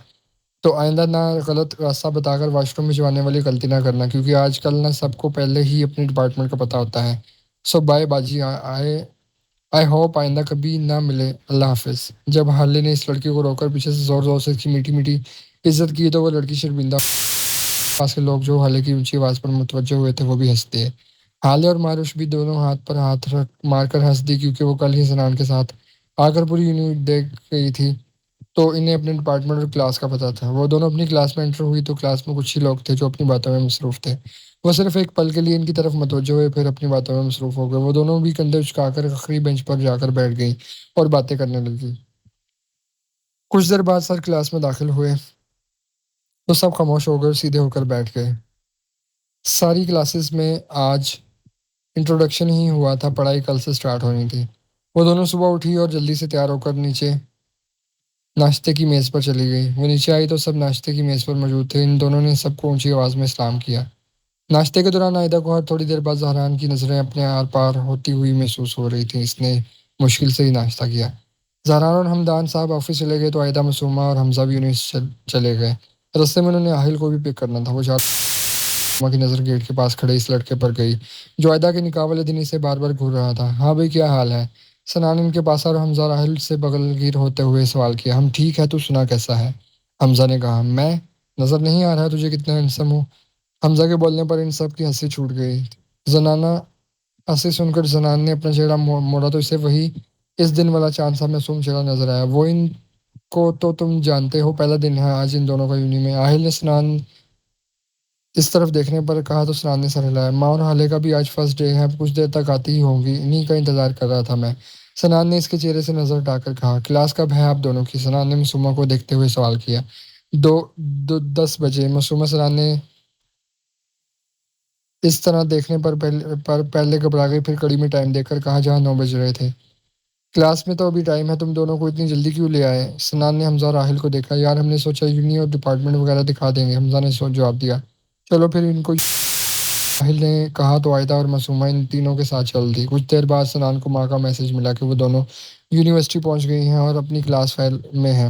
तो आइंदा ना गलत रास्ता बताकर वॉशरूम में जाने वाली गलती ना करना, क्योंकि आजकल ना सबको पहले ही अपने डिपार्टमेंट का पता होता है। सो बाय बाजी, आए आई होप आइंदा कभी ना मिले, अल्लाह हाफिज। जब हाले ने इस लड़की को रोकर पीछे से जोर जोर से इसकी मीठी मीठी इज्जत की तो वो लड़की शर्मिंदा। पास के लोग जो हाले की ऊंची आवाज पर मुतवज्जो हुए थे वो भी हंस दिए। हाले और मारुश भी दोनों हाथ पर हाथ रख मारकर हंस दी क्योंकि वो कल ही सनान के साथ आकर पूरी यूनिट देख गई थी तो इन्हें अपने डिपार्टमेंट और क्लास का पता था। वो दोनों अपनी क्लास में एंटर हुई तो क्लास में कुछ ही लोग थे जो अपनी बातों में मसरूफ थे। वो सिर्फ एक पल के लिए इनकी तरफ मुतवज्जो हुए फिर अपनी बातों में मसरूफ हो गए। वो दोनों भी कंधे उचकाकर आखिरी बेंच पर जाकर बैठ गई और बातें करने लगी। कुछ देर बाद सर क्लास में दाखिल हुए तो सब खामोश हो गए और सीधे होकर बैठ गए। सारी क्लासेस में आज इंट्रोडक्शन ही हुआ था, पढ़ाई कल से स्टार्ट होनी थी। वो दोनों सुबह उठी और जल्दी से तैयार होकर नीचे नाश्ते की मेज़ पर चली गई। वो नीचे आई तो सब नाश्ते की मेज़ पर मौजूद थे। इन दोनों ने सबको ऊंची आवाज़ में सलाम किया। नाश्ते के दौरान आयदा को हर थोड़ी देर बाद जहरान की नज़रें अपने आर पार होती हुई महसूस हो रही थी। इसने मुश्किल से ही नाश्ता किया। जहरान और हमदान साहब ऑफिस चले गए तो आयदा, मासूमा और हमजा भी उन्हें चले गए। रास्ते में उन्होंने आहिल को भी पिक करना था। वो माँ की नज़र गेट के पास खड़े इस लड़के पर गई जो आयदा के निकाह वाले दिन इसे बार बार घूर रहा था। हाँ भाई, क्या हाल है? सनान इनके पास और हमजा राहिल से बगलगीर होते हुए सवाल किया। हम ठीक है, तू सुना कैसा है? हमजा ने कहा, मैं नज़र नहीं आ रहा तुझे कितना हैंडसम हूँ? हमजा के बोलने पर इन सब की हंसी छूट गई। जनाना हंसी सुनकर जनान ने अपना चेहरा मोड़ा तो इसे वही इस दिन वाला चांद सा मासूम चेहरा नजर आया। वो इनको तो तुम जानते हो, पहला दिन है आज इन दोनों का यूनी में। आहिल ने स्नान इस तरफ देखने पर कहा तो सनान ने सर हिलाया। माँ और हाले का भी आज फर्स्ट डे है, अब कुछ देर तक आती ही होंगी, इन्हीं का इंतजार कर रहा था मैं। सनान ने इसके चेहरे से नजर हटाकर कहा, क्लास कब है आप दोनों की? सनान ने मासूमा को देखते हुए सवाल किया। 10 बजे। मासूमा सनान ने इस तरह देखने पर पहले घबरा गई, फिर कड़ी में टाइम देखकर कहा, जहाँ 9 बज रहे थे। क्लास में तो अभी टाइम है, तुम दोनों को इतनी जल्दी क्यों ले आए? सनान ने हमजा और राहिल को देखा। यार, हमने सोचा यूनी और डिपार्टमेंट वगैरह दिखा देंगे, हमजा ने सोच जवाब दिया। चलो फिर इनको। साहिल ने कहा तो आयदा और मासूमा इन तीनों के साथ चल दी। कुछ देर बाद सनान को माँ का मैसेज मिला कि वो दोनों यूनिवर्सिटी पहुंच गई हैं और अपनी क्लास फाइल में हैं।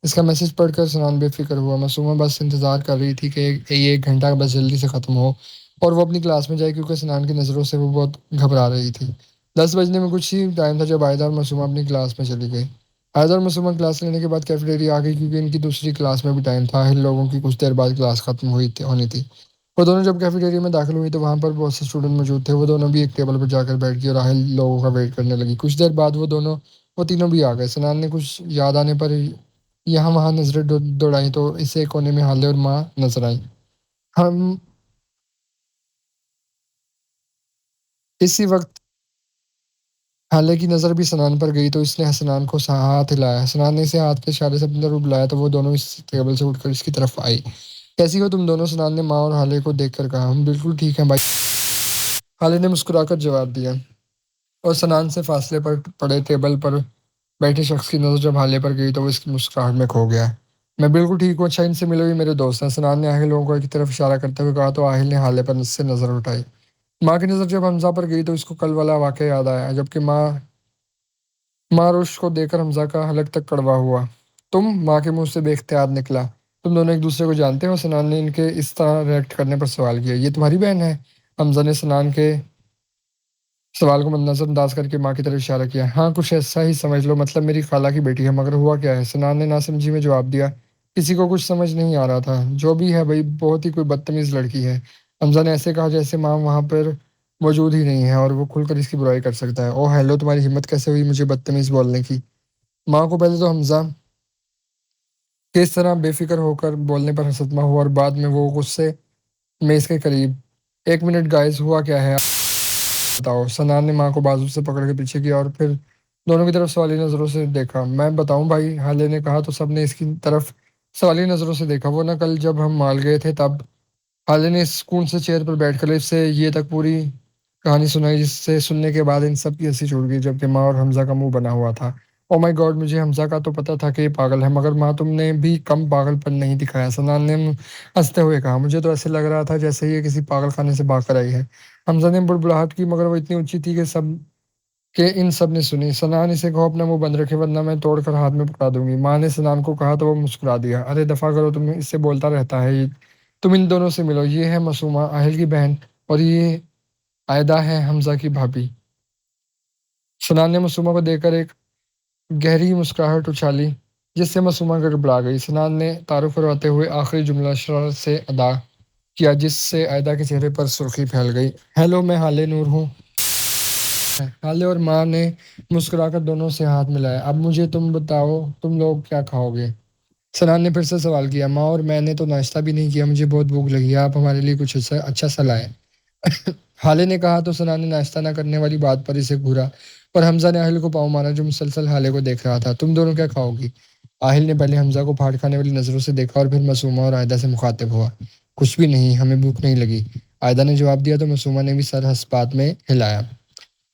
इसका मैसेज पढ़कर सनान बेफिक्र हुआ। मासूमा बस इंतज़ार कर रही थी कि ये 1 घंटा बस जल्दी से ख़त्म हो और वो अपनी क्लास में जाए क्योंकि सनान की नज़रों से वो बहुत घबरा रही थी। 10 बजने में कुछ ही टाइम था जब आयदा और मासूमा अपनी क्लास में चली गई। आयदा और मासूमा क्लास लेने के बाद कैफेटेरिया आ गई क्योंकि इनकी दूसरी क्लास में भी टाइम था। इन लोगों की कुछ देर बाद क्लास खत्म होनी थी। वो दोनों जब कैफेटेरिया में दाखिल हुई तो वहां पर बहुत से स्टूडेंट मौजूद थे। वो दोनों भी एक टेबल पर जाकर बैठ गई और राहिल लोगों का वेट करने लगी। कुछ देर बाद वो तीनों भी आ गए। सनान ने कुछ याद आने पर यहाँ वहाँ नजरें दौड़ाई तो इसे एक कोने में हाले और माँ नजर आई। हम इसी वक्त हाले की नज़र भी सनान पर गई तो इसने सनान को हाथ हिलाया। सनान ने इसे हाथ के इशारे से अपनी तरफ बुलाया तो वो दोनों इस टेबल से उठकर इसकी तरफ आई। कैसी हो तुम दोनों? सनान ने माँ और हाले को देखकर कहा। हम बिल्कुल ठीक हैं भाई, हाले ने मुस्कुराकर जवाब दिया और सनान से फासले पर पड़े टेबल पर बैठे शख्स की नज़र जब हाले पर गई तो वो इसकी मुस्कुराहट में खो गया। मैं बिल्कुल ठीक हूँ, अच्छा इनसे मिलो, ये मेरे दोस्त हैं। सनान ने आहिल लोगों की तरफ इशारा करते हुए कहा तो आहिल ने हाले पर से नज़र उठाई। माँ की नज़र जब हमजा पर गई तो इसको कल वाला वाक़या याद आया, जबकि माँ रुश को देखकर हमजा का हलक तक कड़वा हुआ। तुम? माँ के मुंह से बेख्तियार निकला। तुम दोनों एक दूसरे को जानते हो? सनान ने इनके इस तरह रिएक्ट करने पर सवाल किया। ये तुम्हारी बहन है? हमजा ने सनान के सवाल को नजरअंदाज करके माँ की तरफ इशारा किया। हाँ, कुछ ऐसा ही समझ लो, मतलब मेरी खाला की बेटी है। मगर हुआ क्या है? सनान ने नासमझी में जवाब दिया। किसी को कुछ समझ नहीं आ रहा था। जो भी है भाई, बहुत ही कोई बदतमीज लड़की है। हमजा ने ऐसे कहा जैसे माँ वहां पर मौजूद ही नहीं है और वो खुलकर इसकी बुराई कर सकता है। ओह हेलो, तुम्हारी हिम्मत कैसे हुई मुझे बदतमीज बोलने की? माँ को पहले तो हमजा के इस तरह बेफिक्र होकर बोलने पर सदमा हुआ और बाद में वो गुस्से में इसके करीब। एक मिनट गाइस, हुआ क्या है बताओ? सनान ने माँ को बाजू से पकड़ के पीछे किया और फिर दोनों की तरफ सवाली नजरों से देखा। मैं बताऊं भाई, हाले ने कहा तो सबने इसकी तरफ सवाली नजरों से देखा। वो ना कल जब हम माल गए थे तब। हाले ने सुकून से चेयर पर बैठकर इससे ये तक पूरी कहानी सुनाई, जिससे सुनने के बाद इन सब की हंसी छूट गई, जबकि माँ और हमजा का मुंह बना हुआ था। ओ माय गॉड, मुझे हमजा का तो पता था कि ये पागल है, मगर माँ तुमने भी कम पागलपन नहीं दिखाया। सनान ने हंसते हुए कहा। मुझे तो ऐसे लग रहा था जैसे ये किसी पागल खाने से भाग कर आई है। हमजा ने बुड़बुड़ाहट की, मगर वो इतनी ऊंची थी कि इन सब ने सुनी। सनान, इसे कहो अपना मुंह बंद रखे वरना मैं तोड़कर हाथ में पकड़ा दूंगी। माँ ने सनान को कहा तो वो मुस्कुरा दिया। अरे दफा करो, तुम इससे बोलता रहता है। तुम इन दोनों से मिलो। ये है मासूमा, आहिल की बहन, और ये आयदा है हमजा की भाभी। सनान ने मासूमा को देखकर एक गहरी मुस्कुराहट उछाली, जिससे मासूमा गड़बड़ा गई। सनान ने तारुफ करवाते हुए आखिरी जुमला शरारत से अदा किया, जिससे आयदा के चेहरे पर सुर्खी फैल गई। हेलो, मैं हाले नूर हूँ। हाले और माँ ने मुस्कुराकर दोनों से हाथ मिलाया। अब मुझे तुम बताओ, तुम लोग क्या खाओगे? सनान ने फिर से सवाल किया। माँ और मैंने तो नाश्ता भी नहीं किया, मुझे बहुत भूख लगी है। आप हमारे लिए कुछ अच्छा अच्छा सा लाएं। हाले ने कहा तो सना ने नाश्ता ना करने वाली बात पर इसे घूरा, और हमजा ने आहिल को पाँव मारा, जो मुसलसल हाले को देख रहा था। तुम दोनों क्या खाओगी? आहिल ने पहले हमजा को फाड़ खाने वाली नजरों से देखा और फिर मासूमा और आयदा से मुखातिब हुआ। कुछ भी नहीं, हमें भूख नहीं लगी, आयदा ने जवाब दिया, तो मासूमा ने भी सर हंस बात में हिलाया।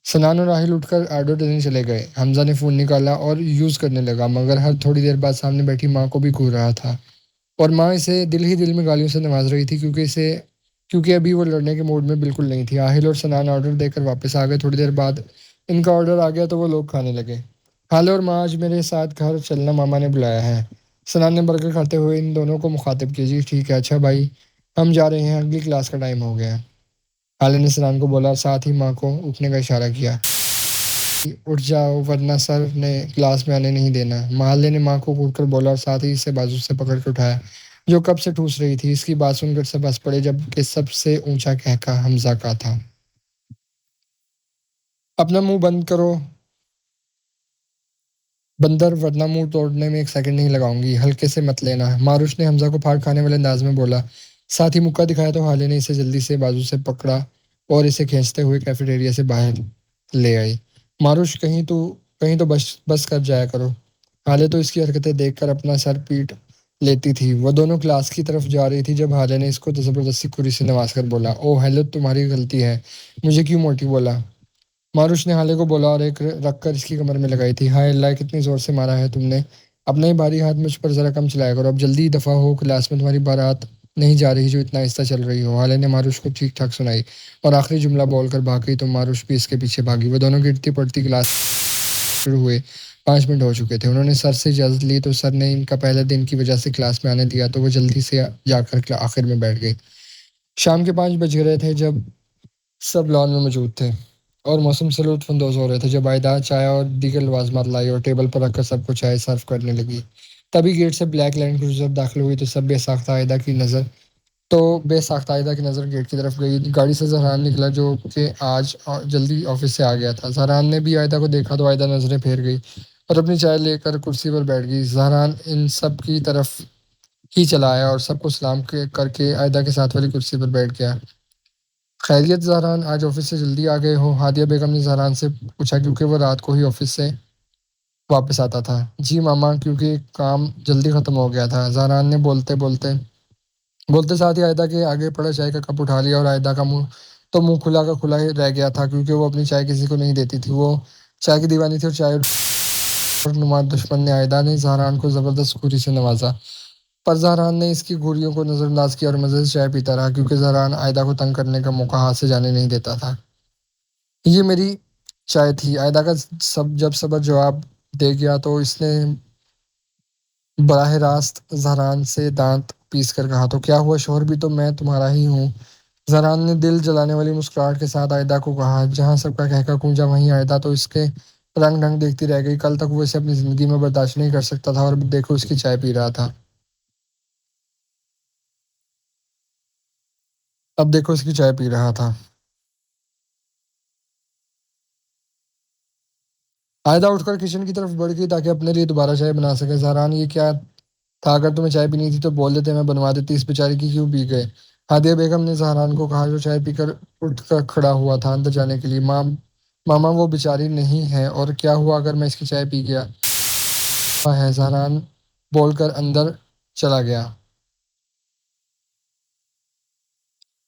सनान और राहिल उठकर ऑर्डर देने चले गए। हमजा ने फ़ोन निकाला और यूज़ करने लगा, मगर हर थोड़ी देर बाद सामने बैठी माँ को भी घूर रहा था। और माँ इसे दिल ही दिल में गालियों से नवाज रही थी, क्योंकि अभी वो लड़ने के मूड में बिल्कुल नहीं थी। आहिल और सनान ऑर्डर देकर वापस आ गए। थोड़ी देर बाद इनका ऑर्डर आ गया तो वो लोग खाने लगे। हाल और माँ, आज मेरे साथ घर चलना, मामा ने बुलाया है। सनान ने बर्गर खाते हुए इन दोनों को मुखातिब किया। जी ठीक है, अच्छा भाई, हम जा रहे हैं, अगली क्लास का टाइम हो गया है। हाल ने सनान को बोला, साथ ही माँ को उठने का इशारा किया। उठ जाओ वरना सर ने क्लास में आने नहीं देना, महाले ने माँ को कूटकर बोला और साथ ही इसे बाजू से पकड़ के उठाया, जो कब से ठूस रही थी। इसकी बात सुनकर सब हंस पड़े, जबकि सबसे ऊंचा कहका हमजा का था। अपना मुंह बंद करो बंदर, वरना मुंह तोड़ने में एक सेकंड नहीं लगाऊंगी, हल्के से मत लेना, मारुश ने हमजा को फाड़ खाने वाले अंदाज में बोला। साथ ही मुक्का दिखाया तो हाले ने इसे जल्दी से बाजू से पकड़ा और इसे खींचते हुए कैफेटेरिया से बाहर ले आई। मारुश, कहीं तो बस बस कर जाया करो। हाले तो इसकी हरकतें देखकर अपना सर पीट लेती थी। वो दोनों क्लास की तरफ जा रही थी जब हाले ने इसको तो जबरदस्ती कुर्सी से नवाज कर बोला, ओ हेलो, तुम्हारी गलती है, मुझे क्यों मोटी बोला? मारुश ने हाले को बोला और एक रख कर इसकी कमर में लगाई थी। हाय अल्लाह, कितनी जोर से मारा है तुमने? अपना ही भारी हाथ मुझ पर जरा कम चलाया करो, अब जल्दी दफा हो, क्लास में तुम्हारी बारात नहीं जा रही जो इतना आहिस्ता चल रही हो। हाले ने मारुश को ठीक ठाक सुनाई और आखिरी जुमला बोलकर भाग गई तो मारुश भी इसके पीछे भागी। वो दोनों गिरती पड़ती क्लास शुरू हुए। 5 मिनट हो चुके थे। उन्होंने सर से इजाज़त ली तो सर ने इनका पहले दिन की वजह से क्लास में आने दिया, तो वो जल्दी से जाकर आखिर में बैठ गई। शाम के 5 बज रहे थे जब सब लॉन में मौजूद थे और मौसम से लुत्फानंदोज हो रहे थे, जब आयदा चाय और दीगर लवाजमात लाई और टेबल पर रखकर सबको चाय सर्व करने लगी। तभी गेट से ब्लैक लैंड क्रूजर दाखिल हुई तो सब बेसाख्ता आयदा की नज़र गेट की तरफ गई। गाड़ी से जहरान निकला, जो कि आज जल्दी ऑफिस से आ गया था। जहरान ने भी आयदा को देखा तो आयदा नज़रें फेर गई और अपनी चाय लेकर कुर्सी पर बैठ गई। जहरान इन सब की तरफ ही चला आया और सबको करके आयदा के साथ वाली कुर्सी पर बैठ गया। खैरियत जहरान, आज ऑफिस से जल्दी आ गए हो? हादिया बेगम ने जहरान से पूछा, क्योंकि वो रात को ही ऑफिस से वापस आता था। जी मामा, क्योंकि काम जल्दी खत्म हो गया था, जहरान ने बोलते बोलते बोलते साथ ही आयदा के आगे पड़ा चाय का कप उठा लिया और आयदा का मुंह खुला का खुला ही रह गया था, क्योंकि वो अपनी चाय किसी को नहीं देती थी। वो चाय की दीवानी थी और चाय और नुमाद दुश्मन ने आयदा ने जहरान को जबरदस्त घूरी से नवाजा, पर जहरान ने इसकी घूरियों को नजरअंदाज किया और मजे से चाय पीता रहा, क्योंकि जहरान आयदा को तंग करने का मौका हाथ से जाने नहीं देता था। ये मेरी चाय थी, आयदा का सब जब सबर जवाब दे गया तो इसने बराह रास्त ज़हरान से दांत पीस कर कहा, तो क्या हुआ, शौहर भी तो मैं तुम्हारा ही हूँ। ज़हरान ने दिल जलाने वाली मुस्कुराहट के साथ आयदा को कहा। जहाँ सबका कहका गूंजा वहीं आयदा तो इसके रंग ढंग देखती रह गई। कल तक वो इसे अपनी ज़िंदगी में बर्दाश्त नहीं कर सकता था, और अब देखो उसकी चाय पी रहा था। अब देखो इसकी चाय पी रहा था। आयदा उठकर किचन की तरफ बढ़ गई ताकि अपने लिए दोबारा चाय बना सके। ज़हरान, ये क्या था, अगर तुम्हें चाय पीनी थी तो बोल देते, मैं बनवा देती, इस बेचारी की क्यों पी गए। हादिया बेगम ने जहरान को कहा, जो चाय पीकर उठ कर खड़ा हुआ था अंदर जाने के लिए। मामा वो बेचारी नहीं है, और क्या हुआ अगर मैं इसकी चाय पी गया है। जहरान बोलकर अंदर चला गया।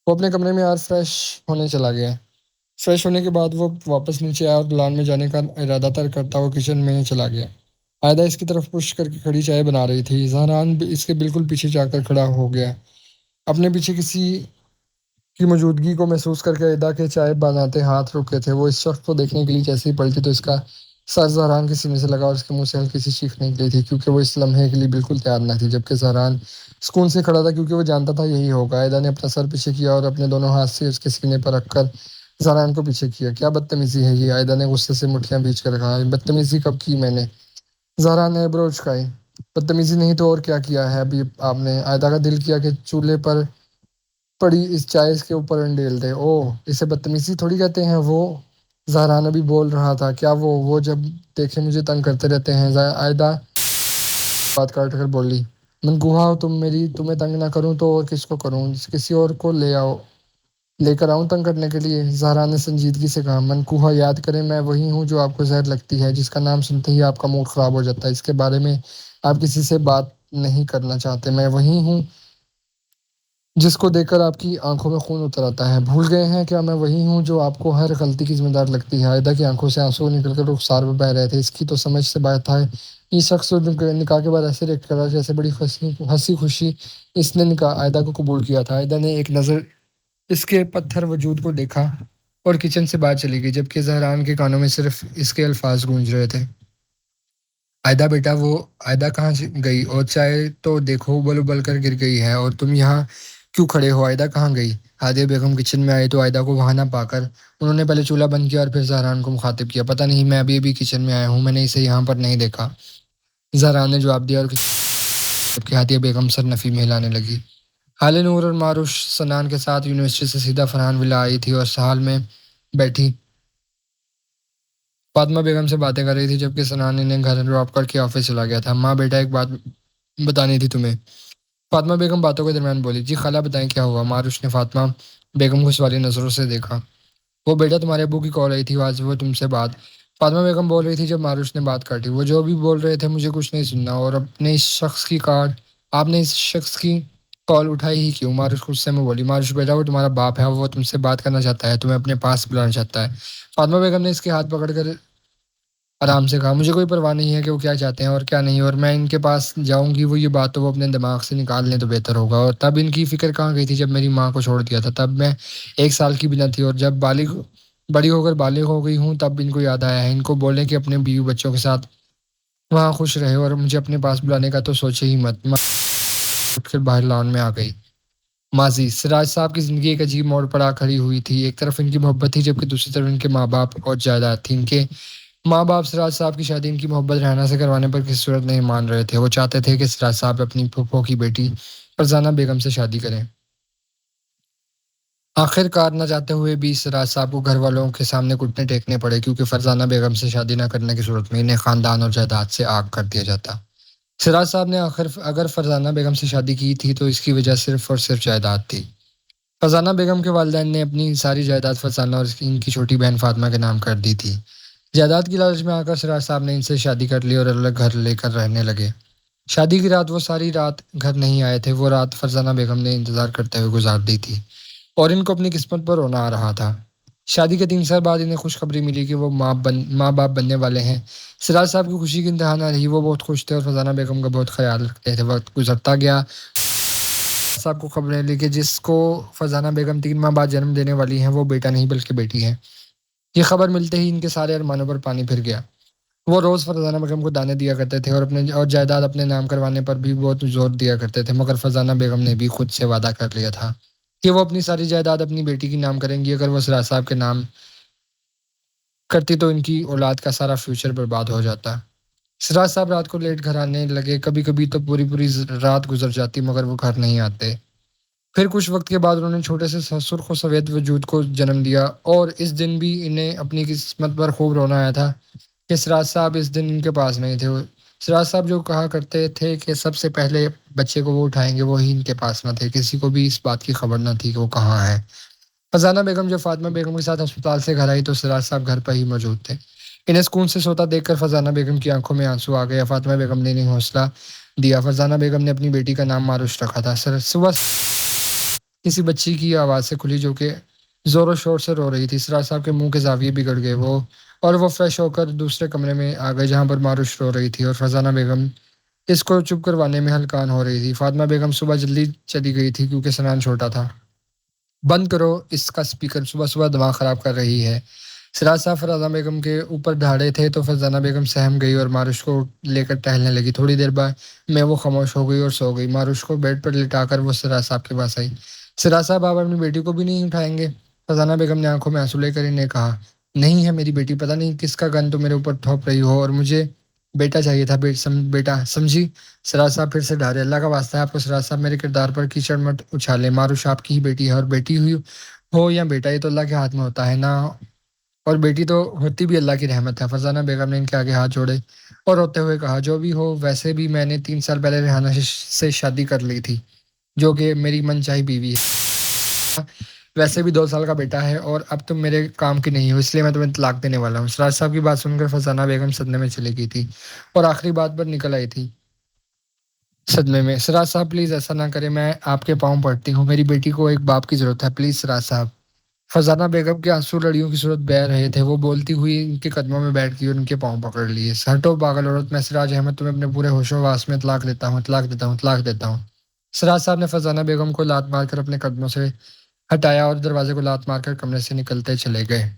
वो अपने कमरे में आज फ्रेश होने चला गया। फ्रेश होने के बाद वो वापस नीचे आया और दुलान में जाने का इरादा तय करता हुआ किचन में चला गया। आयदा इसकी तरफ पुश करके खड़ी चाय बना रही थी। जहरान भी इसके बिल्कुल पीछे जाकर खड़ा हो गया। अपने पीछे किसी की मौजूदगी को महसूस करके अदा के चाय बनाते हाथ रुके थे। वो इस शख्स को देखने के लिए जैसे ही पलटी तो इसका सर जहरान के सीने से लगा और उसके मुंह से हल्की सी चीख निकली थी, क्योंकि वो इस लम्हे के लिए बिल्कुल तैयार न थी। जबकि जहरान सुकून से खड़ा था, क्योंकि वो जानता था यही होगा। अदा ने अपना सर पीछे किया और अपने दोनों हाथ से उसके सीने पर रखकर जहरान को पीछे किया। क्या बदतमीजी है ये, अदा ने गुस्से से मुठ्ठियां बीच कर कहा। बदतमीजी कब की मैंने? जहरान ने ब्रो उचकाई। बदतमीजी नहीं तो और क्या किया है अभी आपने? अदा का दिल किया कि चूल्हे पर पड़ी इस चाय इसके ऊपर अंडेल दे। ओह, इसे बदतमीजी थोड़ी कहते हैं। वो जहरान अभी बोल रहा था। क्या वो जब देखे मुझे तंग करते रहते हैं। आयदा बात काट कर बोली, मनकूहा हो तुम मेरी, तुम्हें तंग ना करूं तो और किसको करूं? किसी और को ले आओ, लेकर आऊं तंग करने के लिए? जहरा ने संजीदगी से कहा। मनकूहा, याद करें मैं वही हूँ जो आपको जहर लगती है, जिसका नाम सुनते ही आपका मूड खराब हो जाता है। इसके बारे में आप किसी से बात नहीं करना चाहते। मैं वही हूँ जिसको देखकर आपकी आंखों में खून उतर आता है। भूल गए हैं क्या, मैं वही हूँ जो आपको हर गलती की जिम्मेदार लगती है। आयदा की आंखों से आंसू निकलकर रुखसार पर बह रहे थे। इसकी तो समझ से बाहर था। ये शख्स तो निकाह के बाद ऐसे रिएक्ट कर रहा जैसे बड़ी हंसी हंसी खुशी इसने निकाह आयदा को कबूल किया था। आयदा ने एक नज़र इसके पत्थर वजूद को देखा और किचन से बाहर चली गई, जबकि जहरान के कानों में सिर्फ इसके अल्फाज गूंज रहे थे। आयदा बेटा, वो आयदा कहाँ से गई? और चाय तो देखो उबल उबल कर गिर गई है, और तुम यहाँ क्यों खड़े हो? आयदा कहाँ गई? हादिया बेगम किचन में आई तो आयदा को वहां ना पाकर उन्होंने पहले चूल्हा बंद किया और फिर जहरान को मुखातिब किया। पता नहीं, मैं अभी अभी किचन में आया हूँ, मैंने इसे यहाँ पर नहीं देखा। जहरान ने जवाब दिया, और जबकि हादिया बेगम सर नफी में हिलाने लगी। हाल नूर और मारुश सनान के साथ यूनिवर्सिटी से सीधा फरहान विला आई थी और साल में बैठी फातिमा बेगम से बातें कर रही थी, जबकि सनान इन्हें घर ड्रॉप करके ऑफिस चला गया था। माँ बेटा, एक बात बतानी थी तुम्हें, फातिमा बेगम बातों के दरमियान बोली। जी खाला, बताएं क्या हुआ? मारुश ने फातिमा बेगम को सवाली नजरों से देखा। वो बेटा, तुम्हारे अबू की कॉल आई थी, आज वो तुमसे बात। फातिमा बेगम बोल रही थी जब मारुश ने बात काटी। वो जो भी बोल रहे थे मुझे कुछ नहीं सुनना, और अपने इस शख्स की कार्ड आपने इस शख्स की कॉल उठाई ही क्यों? मारुश गुस्से में बोली। मारुश बेटा, वो तुम्हारा बाप है, वो तुमसे बात करना चाहता है, तुम्हें अपने पास बुलाना चाहता है। फातिमा बेगम ने इसके हाथ पकड़कर आराम से कहा, मुझे कोई परवाह नहीं है कि वो क्या चाहते हैं और क्या नहीं, और मैं इनके पास जाऊंगी, वो ये बात तो वो अपने दिमाग से निकाल लें तो बेहतर होगा। और तब इनकी फिक्र कहाँ गई थी जब मेरी माँ को छोड़ दिया था? तब मैं 1 साल की भी न थी, और जब बड़ी होकर बालिग हो गई हूँ तब इनको याद आया है। इनको बोलें कि अपने बीवी बच्चों के साथ वहाँ खुश रहे, और मुझे अपने पास बुलाने का तो सोचे ही मत। माँ उठकर बाहर लॉन में आ गई। माजी सिराज साहब की जिंदगी एक अजीब मोड़ पर आ खड़ी हुई थी। एक तरफ इनकी मोहब्बत थी, जबकि दूसरी तरफ इनके माँ बाप और जायदाद थी। इनके माँ बाप सिराज साहब की शादी इनकी मोहब्बत रहना से करवाने पर किसी सूरत नहीं मान रहे थे। वो चाहते थे कि सिराज साहब अपनी फूफो की बेटी फरजाना बेगम से शादी करें। आखिरकार न चाहते हुए भी सिराज साहब को घर वालों के सामने घुटने टेकने पड़े, क्योंकि फरजाना बेगम से शादी न करने की सूरत में इन्हें खानदान और जायदाद से आग कर दिया जाता। सिराज साहब ने आखिर अगर फरजाना बेगम से शादी की थी तो इसकी वजह सिर्फ और सिर्फ जायदाद थी। फरजाना बेगम के वालिदैन ने अपनी सारी जायदाद फरजाना और इनकी छोटी बहन फातिमा के नाम कर दी थी। जायदाद की लालच में आकर सिराज साहब ने इनसे शादी कर ली और अलग घर लेकर रहने लगे। शादी की रात वो सारी रात घर नहीं आए थे। वो रात फरजाना बेगम ने इंतजार करते हुए गुजार दी थी, और इनको अपनी किस्मत पर रोना आ रहा था। शादी के 3 साल बाद इन्हें खुशखबरी मिली कि वो माँ बाप बनने वाले हैं। सिराज साहब की खुशी की इंतहा न रही। वो बहुत खुश थे और फरजाना बेगम का बहुत ख्याल रखते थे। वक्त गुजरता गया। साहब को खबर मिली कि जिसको फरजाना बेगम 3 माह बाद जन्म देने वाली हैं वो बेटा नहीं बल्कि बेटी है। ये खबर मिलते ही इनके सारे अरमानों पर पानी फिर गया। वो रोज़ फरज़ाना बेगम को दाने दिया करते थे और अपने और जायदाद अपने नाम करवाने पर भी बहुत ज़ोर दिया करते थे, मगर फरज़ाना बेगम ने भी खुद से वादा कर लिया था कि वो अपनी सारी जायदाद अपनी बेटी के नाम करेंगी। अगर वो सिराज साहब के नाम करती तो इनकी औलाद का सारा फ्यूचर बर्बाद हो जाता। सिराज साहब रात को लेट घर आने लगे, कभी-कभी तो पूरी-पूरी रात गुज़र जाती मगर वो घर नहीं आते। फिर कुछ वक़्त के बाद उन्होंने छोटे से सुर्ख़ और सफ़ेद वजूद को जन्म दिया और इस दिन भी इन्हें अपनी किस्मत पर खूब रोना आया था कि सिराज साहब इस दिन इनके पास नहीं थे। सिराज साहब जो कहा करते थे कि सबसे पहले बच्चे को वो उठाएँगे, वो ही इनके पास ना थे। किसी को भी इस बात की खबर ना थी कि वो कहाँ हैं। फरज़ाना बेगम जब फ़ातिमा बेगम के साथ अस्पताल से घर आई तो सिराज साहब घर पर ही मौजूद थे। इन्हें सुकून से सोता देखकर फरज़ाना बेगम की आंखों में आंसू आ गए। फ़ातिमा बेगम ने इन्हें हौसला दिया। फरज़ाना बेगम ने अपनी बेटी का नाम मारुश रखा था। सुबह किसी बच्ची की आवाज़ से खुली जो कि ज़ोर-शोर से रो रही थी। सिराज साहब के मुँह के ज़ाविये बिगड़ गए वो फ्रेश होकर दूसरे कमरे में आ गए जहाँ पर मारुश रो रही थी और फरज़ाना बेगम इसको चुप करवाने में हलकान हो रही थी। फ़ातिमा बेगम सुबह जल्दी चली गई थी क्योंकि सनान छोटा था। बंद करो इसका स्पीकर, सुबह-सुबह दिमाग ख़राब कर रही है। सिराज साहब फरज़ाना बेगम के ऊपर ढाड़े थे तो फरज़ाना बेगम सहम गई और मारुश को लेकर टहलने लगी। थोड़ी देर बाद में वो खामोश हो गई और सो गई। मारुश को बेड पर लिटाकर वो सिराज साहब के पास आई। सिराज साहब, आप अपनी बेटी को भी नहीं उठाएँगे? फरज़ाना बेगम ने आँखों में आँसू लेकर इन्हें कहा, नहीं है मेरी बेटी, पता नहीं किसका गन तुम मेरे ऊपर थोप रही हो और मुझे बेटा चाहिए था, बेटा, समझी? सिराज साहब फिर से डरे। अल्लाह का वास्ता है आपको सिराज साहब मेरे किरदार पर कीचड़ मत उछालें। मारुश आपकी ही बेटी है और बेटी हुई हो या बेटा ये तो अल्लाह के हाथ में होता है ना, और बेटी तो होती भी अल्लाह की रहमत है। फरज़ाना बेगम ने इनके आगे हाथ जोड़े और रोते हुए कहा, जो भी हो वैसे भी मैंने 3 साल पहले रेहाना से शादी कर ली थी, जो कि मेरी मनचाही बीवी है। वैसे भी 2 साल का बेटा है और अब तुम मेरे काम की नहीं हो, इसलिए मैं तुम्हें तलाक देने वाला हूँ। सिराज साहब की बात सुनकर फरज़ाना बेगम सदमे में चली गई थी और आखिरी बात पर निकल आई थी सदमे में। सिराज साहब प्लीज़ ऐसा ना करें, मैं आपके पाँव पड़ती हूँ। मेरी बेटी को एक बाप की ज़रूरत है, प्लीज़ सिराज साहब। फरज़ाना बेगम के आंसू लड़ियों की सूरत बह रहे थे। वो बोलती हुई उनके कदमों में बैठ गई और उनके पाँव पकड़ लिए। हटो पागल औरत, मैं सिराज अहमद तुम्हें अपने पूरे होशो-हवास में तलाक देता हूँ, तलाक देता हूँ, तलाक देता हूँ। सिराज साहब ने फरज़ाना बेगम को लात मारकर अपने कदमों से हटाया और दरवाज़े को लात मारकर कमरे से निकलते चले गए।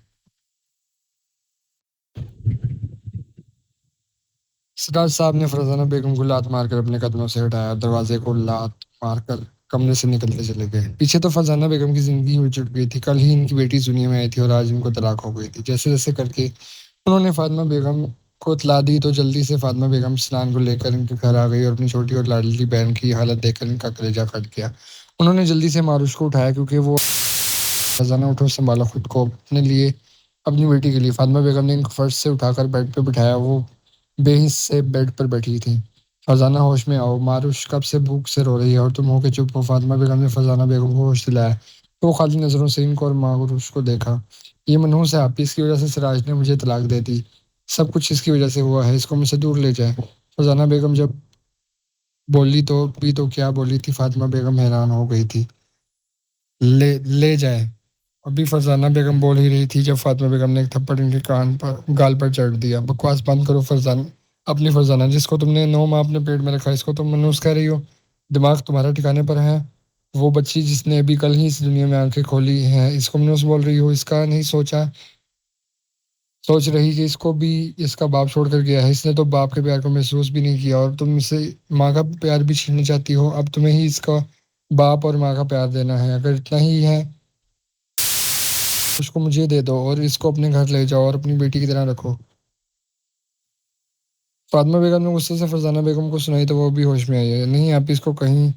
सिराज साहब ने फरज़ाना बेगम को लात मारकर अपने कदमों से हटाया और दरवाज़े को लात मारकर कमरे से निकलते चले गए। पीछे तो फरज़ाना बेगम की ज़िंदगी उजड़ गई थी। कल ही इनकी बेटी इस दुनिया में आई थी और आज इनको तलाक हो गई थी। जैसे-जैसे करके उन्होंने फ़ातिमा बेगम को इत्तला दी तो जल्दी से फ़ातिमा बेगम स्नान को लेकर इनके घर आ गई और अपनी छोटी और लाडली बहन की हालत देखकर इनका कलेजा फट गया। उन्होंने जल्दी से मारुश को उठाया क्योंकि वो फरज़ाना, उठो, सँभालो खुद को अपने लिए, अपनी बेटी के लिए। फ़ातिमा बेगम ने इनको फर्श से उठाकर बेड पे बिठाया। वो बेहिस से बेड पर बैठी थी। फरज़ाना, होश में आओ, मारुश कब से भूख से रो रही है और तुम हो के चुप हो। फ़ातिमा बेगम ने फरज़ाना बेगम को होश दिलाया। तो वो खाली नज़रों से इनको और मारुश को देखा। ये मनहूस है आप, इसकी वज़ह से सिराज ने मुझे तलाक दे दी। सब कुछ इसकी वज़ह से हुआ है, इसको मुझसे दूर ले जाएँ। फरज़ाना बेगम जब बोली तो क्या बोली थी, फ़ातिमा बेगम हैरान हो गई थी। ले जाएँ। अभी फरज़ाना बेगम बोल ही रही थी जब फ़ातिमा बेगम ने एक थप्पड़ इनके कान पर गाल पर जड़ दिया। बकवास बंद करो फरज़ाना, अपनी फरज़ाना, जिसको तुमने 9 माह अपने पेट में रखा, इसको तुम मनहूस कह रही हो? दिमाग तुम्हारा ठिकाने पर है? वो बच्ची जिसने अभी कल ही इस दुनिया में आँखें खोली हैं, इसको मनहूस बोल रही हो? इसका नहीं सोच रही कि इसको भी इसका बाप छोड़ कर गया है। इसने तो बाप के प्यार को महसूस भी नहीं किया और तुम इसे माँ का प्यार भी छीनना चाहती हो। अब तुम्हें ही इसका बाप और माँ का प्यार देना है। अगर इतना ही है उसको मुझे दे दो और इसको अपने घर ले जाओ और अपनी बेटी की तरह रखो। फातिमा बेगम ने गुस्से से फरजाना बेगम को सुनाई तो वो भी होश में आई है। नहीं, आप इसको कहीं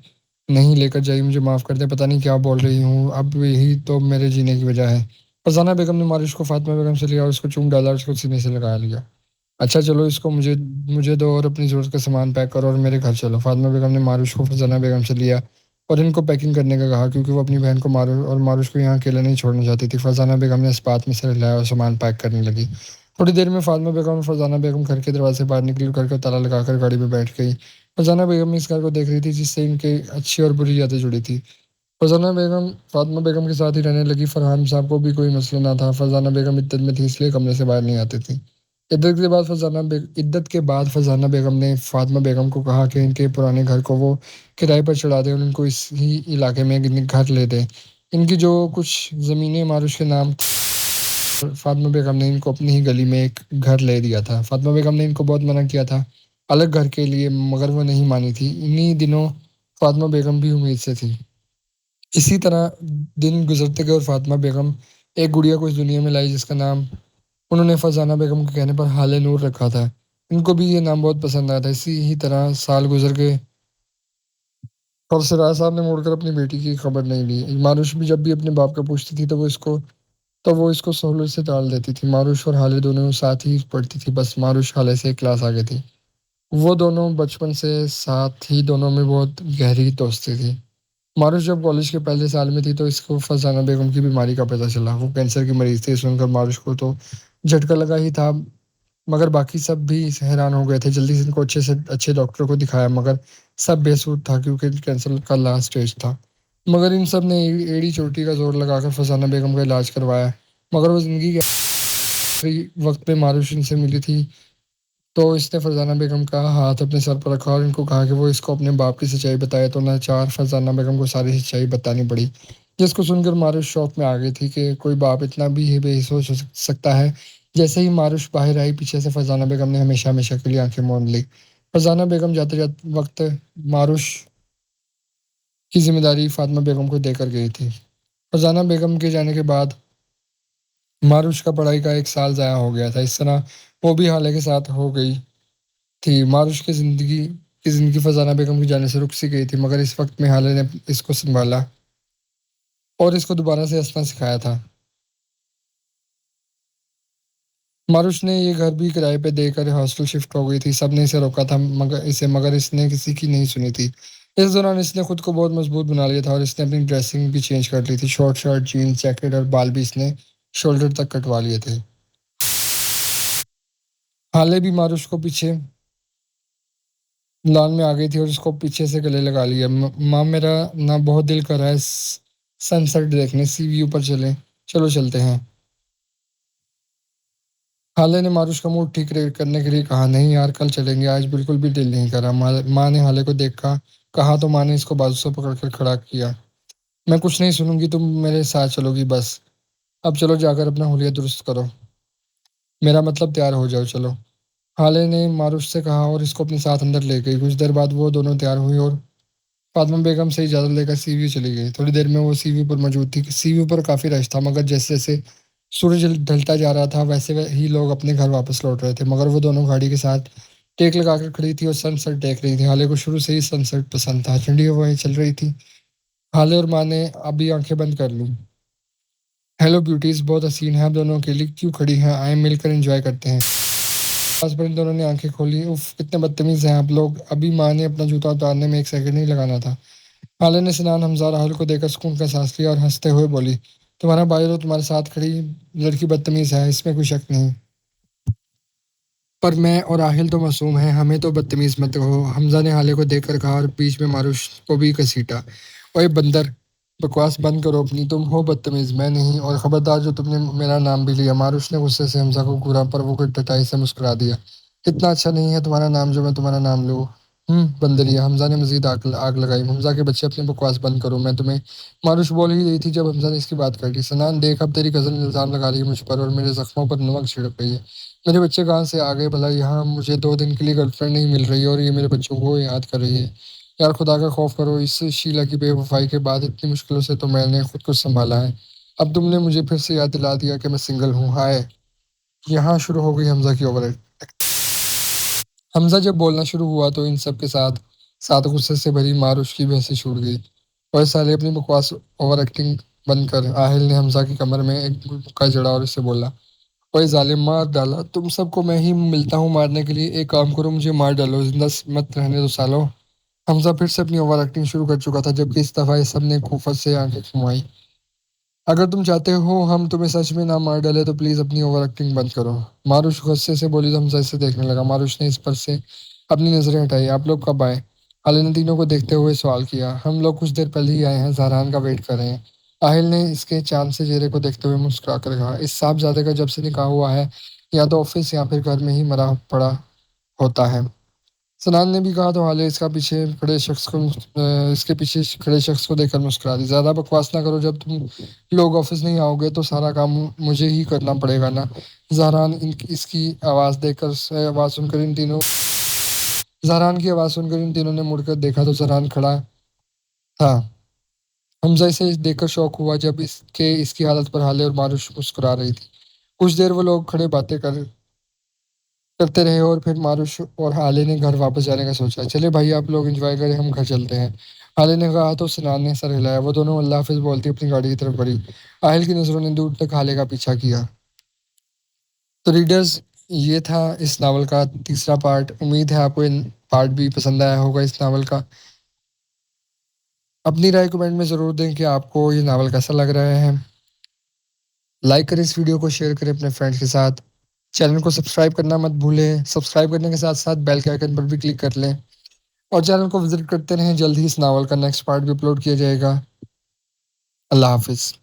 नहीं लेकर जाइए, मुझे माफ़ कर दें, पता नहीं क्या बोल रही हूँ, अब यही तो मेरे जीने की वजह है। फरजाना बेगम ने मारिश को फातिमा बेगम से लिया और उसको चूम डाला और उसको सीने से लगा लिया। अच्छा चलो, इसको मुझे मुझे दो और अपनी ज़रूरत का सामान पैक करो और मेरे घर चलो। फातिमा बेगम ने मारुश को फरजाना बेगम से लिया और इनको पैकिंग करने का कहा क्योंकि वो अपनी बहन को मारुश को यहाँ अकेला नहीं छोड़ना चाहती थी। फरजाना बेगम ने इस बात में सिर हिलाया और सामान पैक करने लगी। थोड़ी देर में फातिमा बेगम और फरजाना बेगम घर के दरवाजे से बाहर निकली और घर का ताला लगाकर गाड़ी में बैठ गई। फरजाना बेगम इस घर को देख रही थी जिससे इनके अच्छी और बुरी यादें जुड़ी थी। फरजाना बेगम फातिमा बेगम के साथ ही रहने लगी। फरहान साहब को भी कोई मसला ना था। फरजाना बेगम इद्दत में थी इसलिए कमरे से बाहर नहीं आती थी। इद्दत के बाद फरजाना बेगम ने फातिमा बेगम को कहा कि इनके पुराने घर को वो किराए पर चढ़ा दें और इनको इसी इलाके में एक घर ले दें। इनकी जो कुछ ज़मीनें मारुश के नाम फातिमा बेगम ने इनको अपनी ही गली में एक घर ले दिया था। फातिमा बेगम ने इनको बहुत मना किया था अलग घर के लिए, मगर वो नहीं मानी थी। इन्हीं दिनों फातिमा बेगम भी उम्मीद से थी। इसी तरह दिन गुजरते गए और फातिमा बेगम एक गुड़िया को इस दुनिया में लाई जिसका नाम उन्होंने फरजाना बेगम के कहने पर हाले नूर रखा था। इनको भी ये नाम बहुत पसंद आया था। इसी ही तरह साल गुजर गए और सिराज साहब ने मुड़कर अपनी बेटी की खबर नहीं ली। मारुश भी जब भी अपने बाप का पूछती थी तो वो इसको सहूलत से टाल देती थी। मारुश और हाले दोनों साथ ही पढ़ती थी, बस मारुश हाले से एक क्लास आगे थी। वो दोनों बचपन से साथ ही, दोनों में बहुत गहरी दोस्ती थी। मारुश जब कॉलेज के पहले साल में थी तो इसको फरजाना बेगम की बीमारी का पता चला। वो कैंसर की मरीज थी। सुनकर मारुश को तो झटका लगा ही था, मगर बाकी सब भी हैरान हो गए थे। जल्दी से इनको अच्छे से अच्छे डॉक्टर को दिखाया, मगर सब बेसुध था क्योंकि कैंसर का लास्ट स्टेज था। मगर इन सब ने एड़ी चोटी का जोर लगाकर फरजाना बेगम का इलाज करवाया। मगर वो जिंदगी के आखिरी वक्त में मारुश इनसे मिली थी तो इसने फरजाना बेगम का हाथ अपने सर पर रखा और इनको कहा कि वो इसको अपने बाप की सच्चाई बताए। तो लाचार फरजाना बेगम को सारी सच्चाई बतानी पड़ी, जिसको सुनकर मारुश शौक में आ गई थी कि कोई बाप इतना भी बेहोश हो सकता है। जैसे ही मारुश बाहर आई, पीछे से फरजाना बेगम ने हमेशा हमेशा के लिए आंखें मूंद ली। फरजाना बेगम जाते जाते वक्त मारुश की जिम्मेदारी फातिमा बेगम को देकर गई थी। फरजाना बेगम के जाने के बाद मारुश का पढ़ाई का एक साल ज़ाया हो गया था। इस तरह वो भी हाले के साथ हो गई थी। मारुश की जिंदगी फरजाना बेगम के जाने से रुक सी गई थी, मगर इस वक्त में हाले ने इसको संभाला और इसको दोबारा से हंसना सिखाया था। मारुश ने ये घर भी किराए पे देकर हॉस्टल शिफ्ट हो गई थी। सबने इसे रोका था, मगर इसने किसी की नहीं सुनी थी। इस दौरान इसने खुद को बहुत मजबूत बना लिया था और इसने अपनी ड्रेसिंग भी चेंज कर ली थी। शॉर्ट शर्ट, जीन्स, जैकेट और बाल भी इसने शोल्डर तक कटवा लिए थे। हाले भी मारुश को पीछे लॉन में आ गई थी और उसको पीछे से गले लगा लिया। माँ, मेरा ना बहुत दिल कर रहा है सनसेट देखने, सी व्यू पर चलो चलते हैं। हाले ने मारुश का मूड ठीक करने के लिए कहा, नहीं यार, कल चलेंगे, आज बिल्कुल भी दिल नहीं कर रहा। माँ ने हाले को देखा कहा तो माँ ने इसको बाजू से पकड़कर खड़ा किया। मैं कुछ नहीं सुनूंगी, तुम मेरे साथ चलोगी बस। अब चलो जाकर अपना हुलिया दुरुस्त करो, मेरा मतलब तैयार हो जाओ, चलो। हाले ने मारुश से कहा और इसको अपने साथ अंदर ले गई। कुछ देर बाद वो दोनों तैयार हुई और फातिमा बेगम से इजाज़त लेकर सीव्यू चली गई। थोड़ी देर में वो सीव्यू पर मौजूद थी। सीव्यू पर काफ़ी रश था, मगर जैसे जैसे सूरज ढलता जा रहा था वैसे ही लोग अपने घर वापस लौट रहे थे। मगर वो दोनों गाड़ी के साथ टेक लगाकर खड़ी थी और सनसेट देख रही थी। हाले को शुरू से ही सनसेट पसंद था। ठंडी हवाएं चल रही थी। हाले और माँ ने अभी आंखें बंद कर ली। हेलो ब्यूटीज, बहुत हसीन है, आप दोनों अकेली क्यों खड़ी हैं? आए मिलकर एंजॉय करते हैं। पास पर इन दोनों ने आंखें खोली। उफ, कितने बदतमीज हैं आप लोग। अभी माँ ने अपना जूता उतारने में एक सेकंड नहीं लगाना था। हाले ने सिनान, हमजा और राहुल को देखकर सुकून का सांस लिया और हंसते हुए बोली, तुम्हारा भाई तो तुम्हारे साथ खड़ी लड़की बदतमीज है, इसमें कोई शक नहीं, पर मैं और राहिल तो मासूम हैं, हमें तो बदतमीज मत कहो। हमजा ने हाले को देखकर कहा और बीच में मारुश को भी घसीटा। ओए बंदर, बकवास बंद करो अपनी, तुम हो बदतमीज, मैं नहीं। और खबरदार जो तुमने मेरा नाम भी लिया। मारुश ने गुस्से से हमजा को घूरा पर वो टटाई से मुस्कुरा दिया। इतना अच्छा नहीं है तुम्हारा नाम जो मैं तुम्हारा नाम लूँ। बंदरिया। हमजा ने मजीद आग आग लगाई। हमजा के बच्चे, अपनी बकवास बंद करो, मैं तुम्हें। मारुश बोल ही रही थी जब हमजा ने इसकी बात कर ली। सनान देख, अब तेरी कजन इल्जाम लगा रही है मुझ पर और मेरे जख्मों पर नमक छिड़क रही है। मेरे बच्चे कहाँ से आ गए भला यहाँ? मुझे 2 दिन के लिए गर्लफ्रेंड नहीं मिल रही और ये मेरे बच्चों को याद कर रही है। यार खुदा का खौफ करो, इस शीला की बेवफाई के बाद इतनी मुश्किलों से तो मैंने खुद को संभाला है। अब तुमने मुझे फिर से याद दिला दिया कि मैं सिंगल हूँ। हाय। यहाँ शुरू हो गई हमजा की ओवर। हमजा जब बोलना शुरू हुआ तो इन सब के साथ साथ गुस्से से भरी मार उसकी भी हंसी छूट गई। और साले, अपनी बकवास ओवर एक्टिंग बंद कर। आहिल ने हमजा की कमर में एक मुक्का जड़ा और इससे बोला, ओए जालिम, मार डाला तुम सबको, मैं ही मिलता हूँ मारने के लिए। एक काम करो, मुझे मार डालो, जिंदा मत रहने दो सालो। हमजा फिर से अपनी ओवर एक्टिंग शुरू कर चुका था, जबकि इस दफा इस सब ने खूफत से आंखें घुमाई। अगर तुम चाहते हो हम तुम्हें सच में ना मार डाले तो प्लीज अपनी ओवर एक्टिंग बंद करो। मारुश गुस्से से बोली तो हमजा इसे देखने लगा। मारुश ने इस पर से अपनी नजरें हटाई। आप लोग कब आए? आलिन ने तीनों को देखते हुए सवाल किया। हम लोग कुछ देर पहले ही आए हैं, जहरान का वेट कर रहे हैं। आहिल ने इसके चांद से चेहरे को देखते हुए मुस्कुरा कर कहा, इस साहबजादे का जब से निकाह हुआ है या तो ऑफिस या फिर घर में ही मरा पड़ा होता है। सनान ने भी कहा तो हाले इसके पीछे खड़े शख्स को देखकर मुस्कुरा दी। ज़्यादा बकवास ना करो, जब तुम लोग ऑफिस नहीं आओगे तो सारा काम मुझे ही करना पड़ेगा ना। जहरान इसकी आवाज़ आवाज़ सुनकर इन तीनों जहरान की आवाज़ सुनकर इन तीनों ने मुड़कर देखा तो जहरान खड़ा था। हमजा इसे देखकर शौक हुआ जब इसकी हालत पर हाले और मारुश मुस्कुरा रही थी। कुछ देर वो लोग खड़े बातें करते रहे और फिर मारुश और हाले ने घर वापस जाने का सोचा। चले भाई, आप लोग एंजॉय करें, हम घर चलते हैं। हाले ने कहा तो सनान ने सर हिलाया। वो दोनों अल्लाह हाफिज बोलती अपनी गाड़ी की तरफ बढ़ी। आहिल की नजरों ने दूर तक हाले का पीछा किया। तो रीडर्स, ये था इस नावल का तीसरा पार्ट। उम्मीद है आपको इन पार्ट भी पसंद आया होगा इस नावल का। अपनी राय कमेंट में ज़रूर दें कि आपको ये नावल कैसा लग रहा है। लाइक करें इस वीडियो को, शेयर करें अपने फ्रेंड्स के साथ। चैनल को सब्सक्राइब करना मत भूलें। सब्सक्राइब करने के साथ साथ बेल के आइकन पर भी क्लिक कर लें और चैनल को विजिट करते रहें। जल्द ही इस नावल का नेक्स्ट पार्ट भी अपलोड किया जाएगा। अल्लाह हाफिज़।